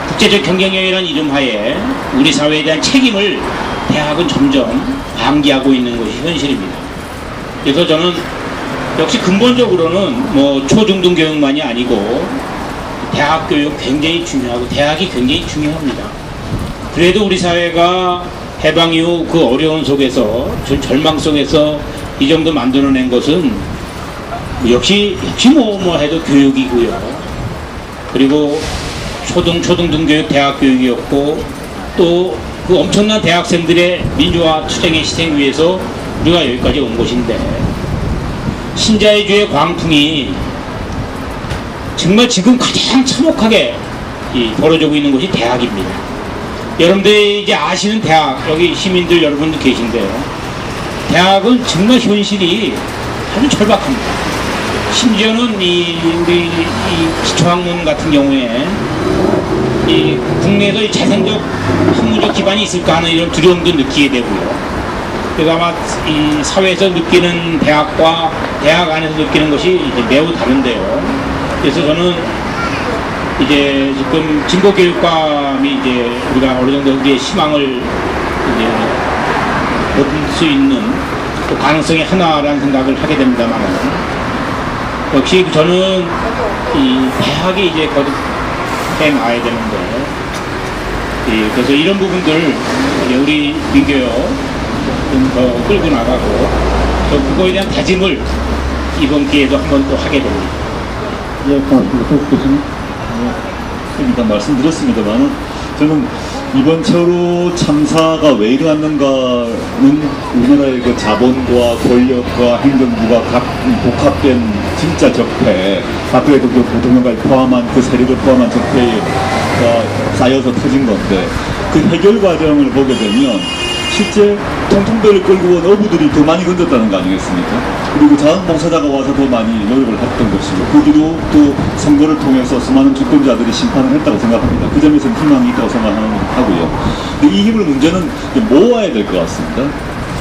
Speaker 2: 국제적 경쟁력이라는 이름하에 우리 사회에 대한 책임을 대학은 점점 방기하고 있는 것이 현실입니다. 그래서 저는 역시 근본적으로는 초중등 교육만이 아니고 대학 교육 굉장히 중요하고 대학이 굉장히 중요합니다. 그래도 우리 사회가 해방 이후 그 어려운 속에서 절망 속에서 이 정도 만들어낸 것은 역시 뭐 해도 교육이고요. 그리고 초등등 교육, 대학 교육이었고 또 그 엄청난 대학생들의 민주화 투쟁의 희생 위해서 우리가 여기까지 온 것인데 신자유주의 광풍이 정말 지금 가장 참혹하게 벌어지고 있는 것이 대학입니다. 여러분들이 이제 아시는 대학, 여기 시민들 여러분들 계신데요. 대학은 정말 현실이 아주 절박합니다. 심지어는 우리 기초학문 같은 경우에 국내에서 재생적 학문적 기반이 있을까 하는 이런 두려움도 느끼게 되고요. 그래서 아마 이 사회에서 느끼는 대학과 대학 안에서 느끼는 것이 이제 매우 다른데요. 그래서 저는 이제 지금 진보교육감이 이제 우리가 어느 정도 우리의 희망을 이제 얻을 수 있는 또 가능성의 하나라는 생각을 하게 됩니다만 역시 저는 이 대학이 이제 거듭해 나와야 되는데 그래서 이런 부분들 우리 민교역 좀 더 끌고 나가고 또 그거에 대한 다짐을 이번 기회에도 한번 또 하게 됩니다.
Speaker 1: 예, 고맙습니다. 꼭 교수님.
Speaker 3: 일단 말씀드렸습니다만 저는 이번 세월호 참사가 왜 일어났는가는 우리나라의 그 자본과 권력과 행정부가 각 복합된 진짜 적폐, 박근혜 대통령까지 포함한 그 세력을 포함한 적폐가 쌓여서 터진 건데 그 해결 과정을 보게 되면 실제 통통배를 끌고 온 어부들이 더 많이 건졌다는 거 아니겠습니까? 그리고 자원봉사자가 와서 더 많이 노력을 했던 것이고 그 뒤로 또 선거를 통해서 수많은 주권자들이 심판을 했다고 생각합니다. 그 점에서는 희망이 있다고 생각하고요. 근데 이 힘을 문제는 모아야 될 것 같습니다.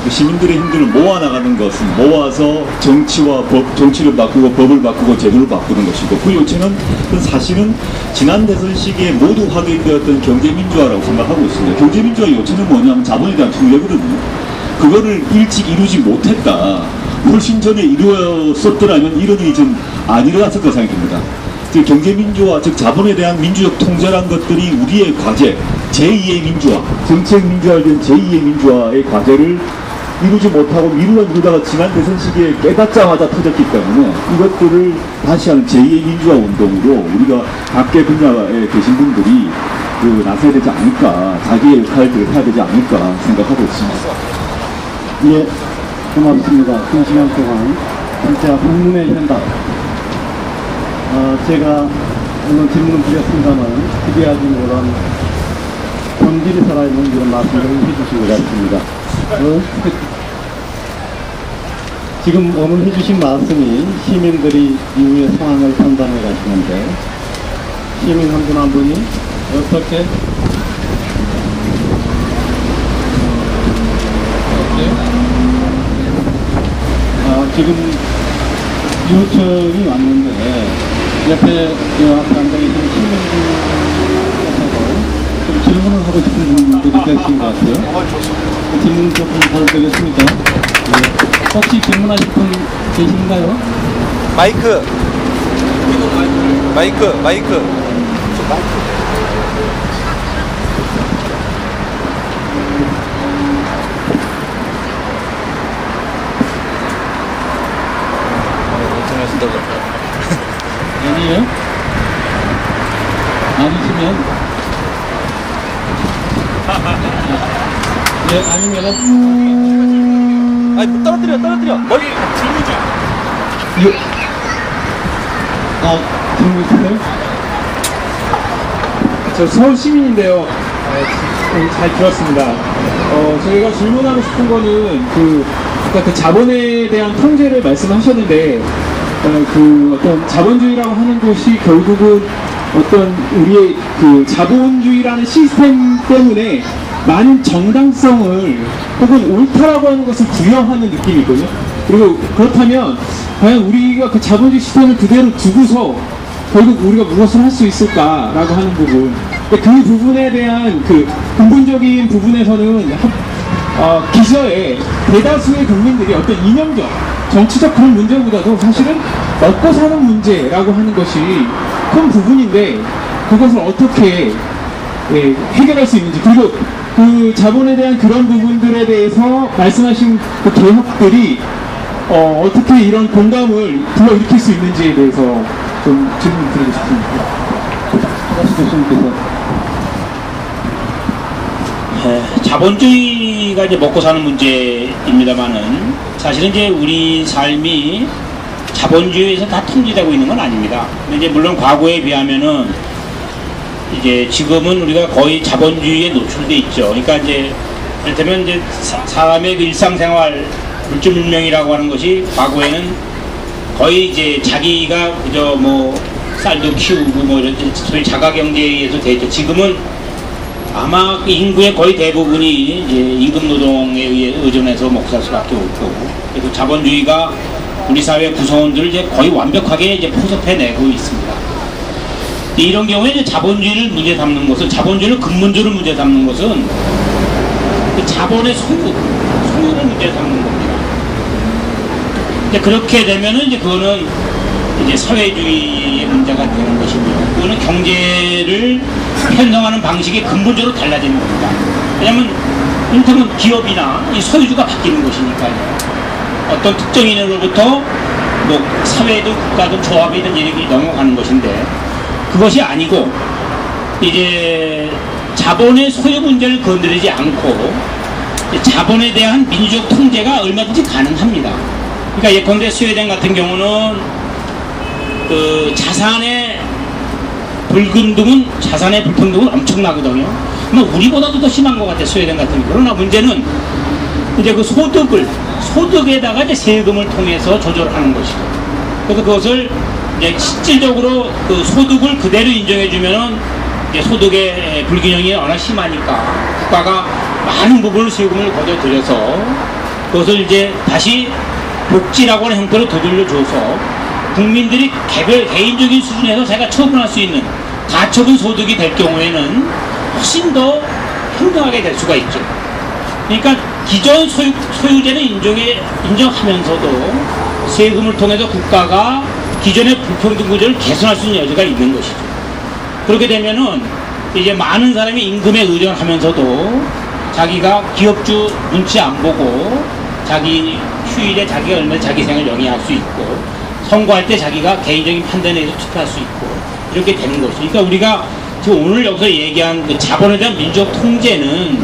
Speaker 3: 시민들의 힘들을 모아나가는 것은 모아서 정치와 법, 정치를 바꾸고 법을 바꾸고 제도를 바꾸는 것이고 그 요체는 사실은 지난 대선 시기에 모두 확인되었던 경제민주화라고 생각하고 있습니다. 경제민주화 요체는 뭐냐면 자본에 대한 투여거든요. 그거를 일찍 이루지 못했다. 훨씬 전에 이루었었더라면 이런 일이 좀 안 일어났을 거라 생각이 듭니다. 즉 경제민주화, 즉 자본에 대한 민주적 통제란 것들이 우리의 과제, 제2의 민주화, 정책 민주화에 대한 제2의 민주화의 과제를 이루지 못하고 미루다가 지난 대선 시기에 깨닫자마자 터졌기 때문에 이것들을 다시 하는 제2의 민주화 운동으로 우리가 각계 분야에 계신 분들이 나서야 되지 않을까, 자기의 역할들을 해야 되지 않을까 생각하고 있습니다.
Speaker 1: 예, 고맙습니다. 2시간 동안 진짜 국문의 현답. 제가 물론 질문을 드렸습니다만 기대하지 못한 본질이 살아있는 이런 말씀을 해주신 것 같습니다. 지금 오늘 해주신 말씀이 시민들이 이후의 상황을 판단해 가시는데 시민 한 분 한 분이 어떻게 지금 요청이 왔는데 옆에 앞에 앉아 계신 시민들께서도 좀 질문을 하고 싶은 분들이 계신 것 같아요. 질문 조금 잘 되겠습니까? 네. 혹시 질문하실 분 계신가요?
Speaker 4: 마이크.
Speaker 1: 아니에요? 아니시면 예, 아니면은
Speaker 4: 아니 떨어뜨려. 머리.
Speaker 1: 예. 질문 있으세요?
Speaker 5: 저 서울 시민인데요. 잘 들었습니다. 저희가 질문하고 싶은 거는 아까 그 자본에 대한 통제를 말씀하셨는데, 어떤 자본주의라고 하는 것이 결국은 어떤 우리의 그 자본주의라는 시스템 때문에 많은 정당성을 혹은 옳다라고 하는 것을 부여하는 느낌이거든요. 그리고 그렇다면 과연 우리가 그 자본주의 시스템을 그대로 두고서 결국 우리가 무엇을 할 수 있을까라고 하는 부분. 그 부분에 대한 그 근본적인 부분에서는 기저에 대다수의 국민들이 어떤 이념적, 정치적 그런 문제보다도 사실은 먹고 사는 문제라고 하는 것이 큰 부분인데 그것을 어떻게 해결할 수 있는지, 그리고 그 자본에 대한 그런 부분들에 대해서 말씀하신 그 개혁들이 어떻게 이런 공감을 불러일으킬 수 있는지에 대해서 좀 질문 드리고 싶습니다.
Speaker 1: 교수님께서
Speaker 2: 자본주의가 이제 먹고 사는 문제입니다만은 사실은 이제 우리 삶이 자본주의에서 다 통제되고 있는 건 아닙니다. 근데 이제 물론 과거에 비하면은 이제 지금은 우리가 거의 자본주의에 노출돼 있죠. 그러니까 이제 이를테면 이제 사람의 그 일상생활 물질문명이라고 하는 것이 과거에는 거의 이제 자기가 그저 뭐 쌀도 키우고 뭐 이런 소위 자가경제에 의해서 되죠. 지금은 아마 인구의 거의 대부분이 이제 임금 노동에 의해 의존해서 먹고 살 수밖에 없고, 그리고 자본주의가 우리 사회 구성원들을 이제 거의 완벽하게 이제 포섭해내고 있습니다. 이런 경우에 이제 자본주의를 문제 삼는 것은, 자본주의를 근본적으로 문제 삼는 것은 그 자본의 소유를 문제 삼는 겁니다. 이제 그렇게 되면은 이제 그거는 이제 사회주의의 문제가 되는 것이고요. 그거는 경제를 편성하는 방식이 근본적으로 달라지는 겁니다. 왜냐하면 이를테면 기업이나 이 소유주가 바뀌는 것이니까요. 어떤 특정인으로부터 뭐 사회든 국가든 조합이든 이렇게 넘어가는 것인데 그것이 아니고 이제 자본의 소유 문제를 건드리지 않고 자본에 대한 민주적 통제가 얼마든지 가능합니다. 그러니까 예컨대 스웨덴 같은 경우는 그 자산의 불평등은 엄청나거든요. 뭐 우리보다도 더 심한 것 같아요. 스웨덴 같은 경우. 그러나 문제는 이제 그 소득에다가 이제 세금을 통해서 조절하는 것이고, 그래서 그것을 이제 실질적으로 그 소득을 그대로 인정해주면은 이제 소득의 불균형이 워낙 심하니까 국가가 많은 부분을 세금을 걷어들여서 그것을 이제 다시 복지라고 하는 형태로 되돌려줘서 국민들이 개인적인 수준에서 자기가 처분할 수 있는 가처분 소득이 될 경우에는 훨씬 더 평등하게 될 수가 있죠. 그러니까 기존 소유제는 인정하면서도 세금을 통해서 국가가 기존의 불평등 구조를 개선할 수 있는 여지가 있는 것이죠. 그렇게 되면은 이제 많은 사람이 임금에 의존하면서도 자기가 기업주 눈치 안 보고 자기 휴일에 자기가 얼마나 자기 생을 영위할 수 있고 선거할 때 자기가 개인적인 판단에 의해서 투표할 수 있고 이렇게 되는 것이죠. 그러니까 우리가 지금 오늘 여기서 얘기한 그 자본에 대한 민주적 통제는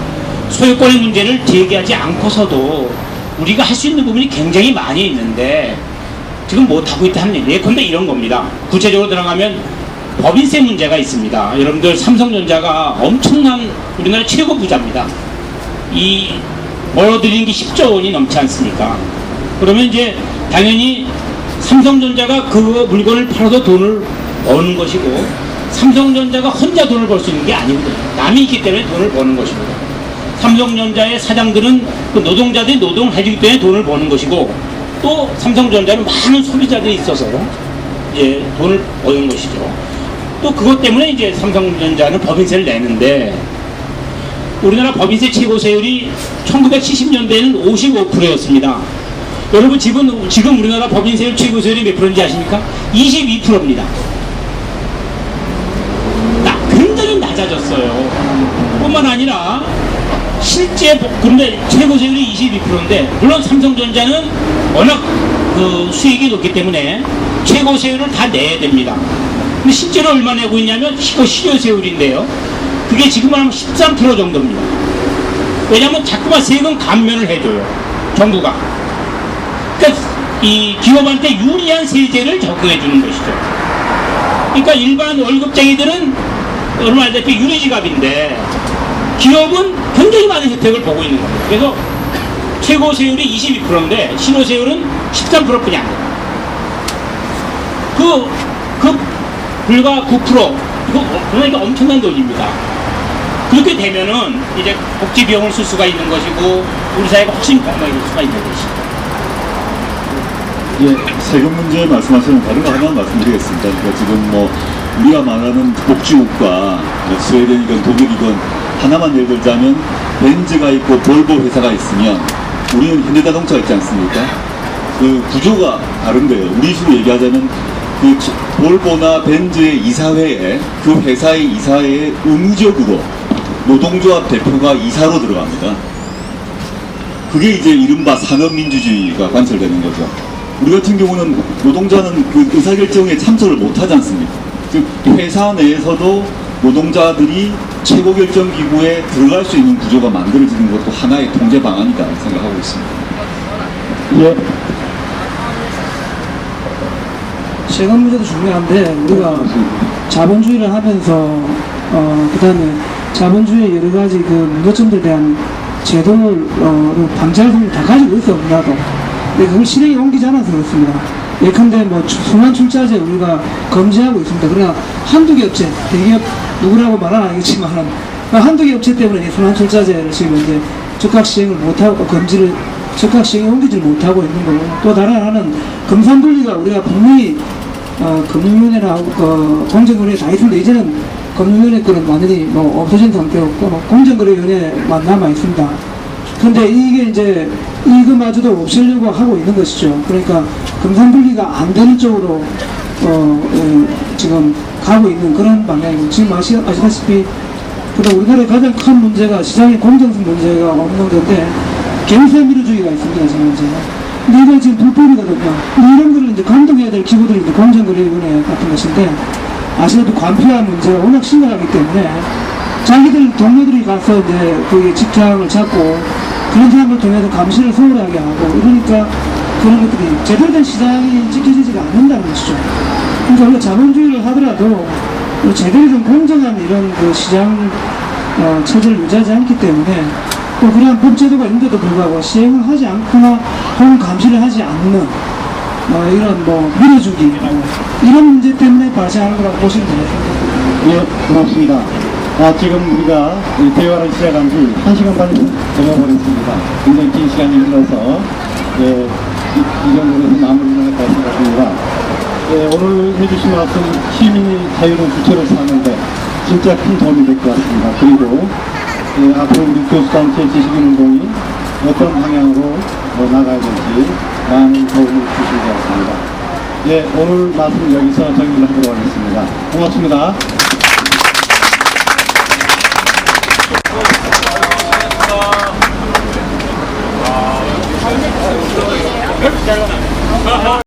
Speaker 2: 소유권의 문제를 제기하지 않고서도 우리가 할 수 있는 부분이 굉장히 많이 있는데 지금 못하고 있다 하는 얘기. 예컨대 이런 겁니다. 구체적으로 들어가면 법인세 문제가 있습니다. 여러분들 삼성전자가 엄청난 우리나라 최고 부자입니다. 이 벌어들이는 게 10조 원이 넘지 않습니까? 그러면 이제 당연히 삼성전자가 그 물건을 팔아서 돈을 버는 것이고 삼성전자가 혼자 돈을 벌 수 있는 게 아니거든요. 남이 있기 때문에 돈을 버는 것입니다. 삼성전자의 사장들은 그 노동자들이 노동을 해주기 때문에 돈을 버는 것이고 또 삼성전자는 많은 소비자들이 있어서 이제 돈을 버는 것이죠. 또 그것 때문에 이제 삼성전자는 법인세를 내는데 우리나라 법인세 최고세율이 1970년대에는 55%였습니다. 여러분 지금 우리나라 법인세율 최고세율이 몇 프로인지 아십니까? 22%입니다. 굉장히 낮아졌어요. 뿐만 아니라 실제 근데 최고세율이 22%인데 물론 삼성전자는 워낙 그 수익이 높기 때문에 최고세율을 다 내야 됩니다. 근데 실제로 얼마 내고 있냐면 이거 실효세율인데요. 그게 지금 하면 13% 정도입니다. 왜냐하면 자꾸만 세금 감면을 해줘요. 정부가. 그러니까 이 기업한테 유리한 세제를 적용해 주는 것이죠. 그러니까 일반 월급쟁이들은 여러분 알다시피 유리지갑인데 기업은 굉장히 많은 혜택을 보고 있는 겁니다. 그래서 최고세율이 22%인데 실효세율은 13%뿐이 안 돼요. 그 불과 9%, 그러니까 엄청난 돈입니다. 그렇게 되면은 이제 복지 비용을 쓸 수가 있는 것이고 우리 사회가 훨씬 건강해질 수가 있는 것이죠.
Speaker 3: 예, 세금 문제 말씀하시면 다른 거 하나 말씀드리겠습니다. 그러니까 지금 뭐 우리가 말하는 복지국가, 뭐 스웨덴이건 독일이건 하나만 예를 들자면 벤츠가 있고 볼보 회사가 있으면 우리는 현대자동차가 있지 않습니까? 그 구조가 다른데요. 우리 식으로 얘기하자면 그 볼보나 벤츠의 이사회에 그 회사의 이사회에 의무적으로 노동조합 대표가 이사로 들어갑니다. 그게 이제 이른바 산업민주주의가 관철되는 거죠. 우리 같은 경우는 노동자는 그 의사결정에 참석을 못하지 않습니까? 즉 회사 내에서도 노동자들이 최고결정기구에 들어갈 수 있는 구조가 만들어지는 것도 하나의 통제 방안이다 생각하고 있습니다.
Speaker 1: 예.
Speaker 6: 세금 문제도 중요한데 우리가 자본주의를 하면서 그 다음에 자본주의 여러 가지 그 문제점들에 대한 제도를 방지할 수 있는 다 가지고 있어 우리나라도. 근데 그걸 실행에 옮기지 않아서 그렇습니다. 예컨대 뭐 순환출자제 우리가 금지하고 있습니다. 그러나 한두 개 업체, 대기업 누구라고 말은 안 하겠지만 한두 개 업체 때문에 순환출자제를 지금 이제 즉각 시행을 못하고 즉각 시행에 옮기지 못하고 있는 거고, 또 다른 하나는 금산분리가 우리가 분명히 금융위원회나 공정거래 다 있는데 이제는 금융위원회 거는 완전히 뭐 없어진 상태였고 공정거래위원회만 남아 있습니다. 근데 이게 이제 이거마저도 없애려고 하고 있는 것이죠. 그러니까 금산분리가 안 되는 쪽으로 지금 가고 있는 그런 방향이고, 지금 아시다시피 그다음 우리나라의 가장 큰 문제가 시장의 공정성 문제가 없는 건데 갱세미르주의가 있습니다, 지금 이제. 근데 이거 지금 불법이거든요. 근데 이런 거를 이제 감독해야 될 기구들이 이제 공정거래위원회 같은 것인데, 아시다시피 관폐화 문제가 워낙 심각하기 때문에 자기들 동료들이 가서 이제 그 직장을 잡고 그런 사람들 통해서 감시를 소홀하게 하고 이러니까 그런 것들이 제대로 된 시장이 지켜지지가 않는다는 것이죠. 그러니까 우리가 자본주의를 하더라도 제대로 된 공정한 이런 그 시장 체제를 유지하지 않기 때문에 또 그러한 법제도가 있는데도 불구하고 시행을 하지 않거나 혹은 감시를 하지 않는 이런 뭐 밀어주기 이런 문제 때문에 발생하는 거라고 보시면 되겠습니다.
Speaker 1: 예, 고맙습니다. 지금 우리가 이 대화를 시작한 지 1시간 반이 넘어버렸습니다. 굉장히 긴 시간이 흘러서 이 정도로 해서 마무리를 할까 생각합니다. 오늘 해주신 말씀 시민이 자유로운 주체를 사는데 진짜 큰 도움이 될 것 같습니다. 그리고 앞으로 우리 교수단체 지식인운동이 어떤 방향으로 나가야 될지 많은 도움을 주실 것 같습니다. 오늘 말씀 여기서 정리를 하도록 하겠습니다. 고맙습니다.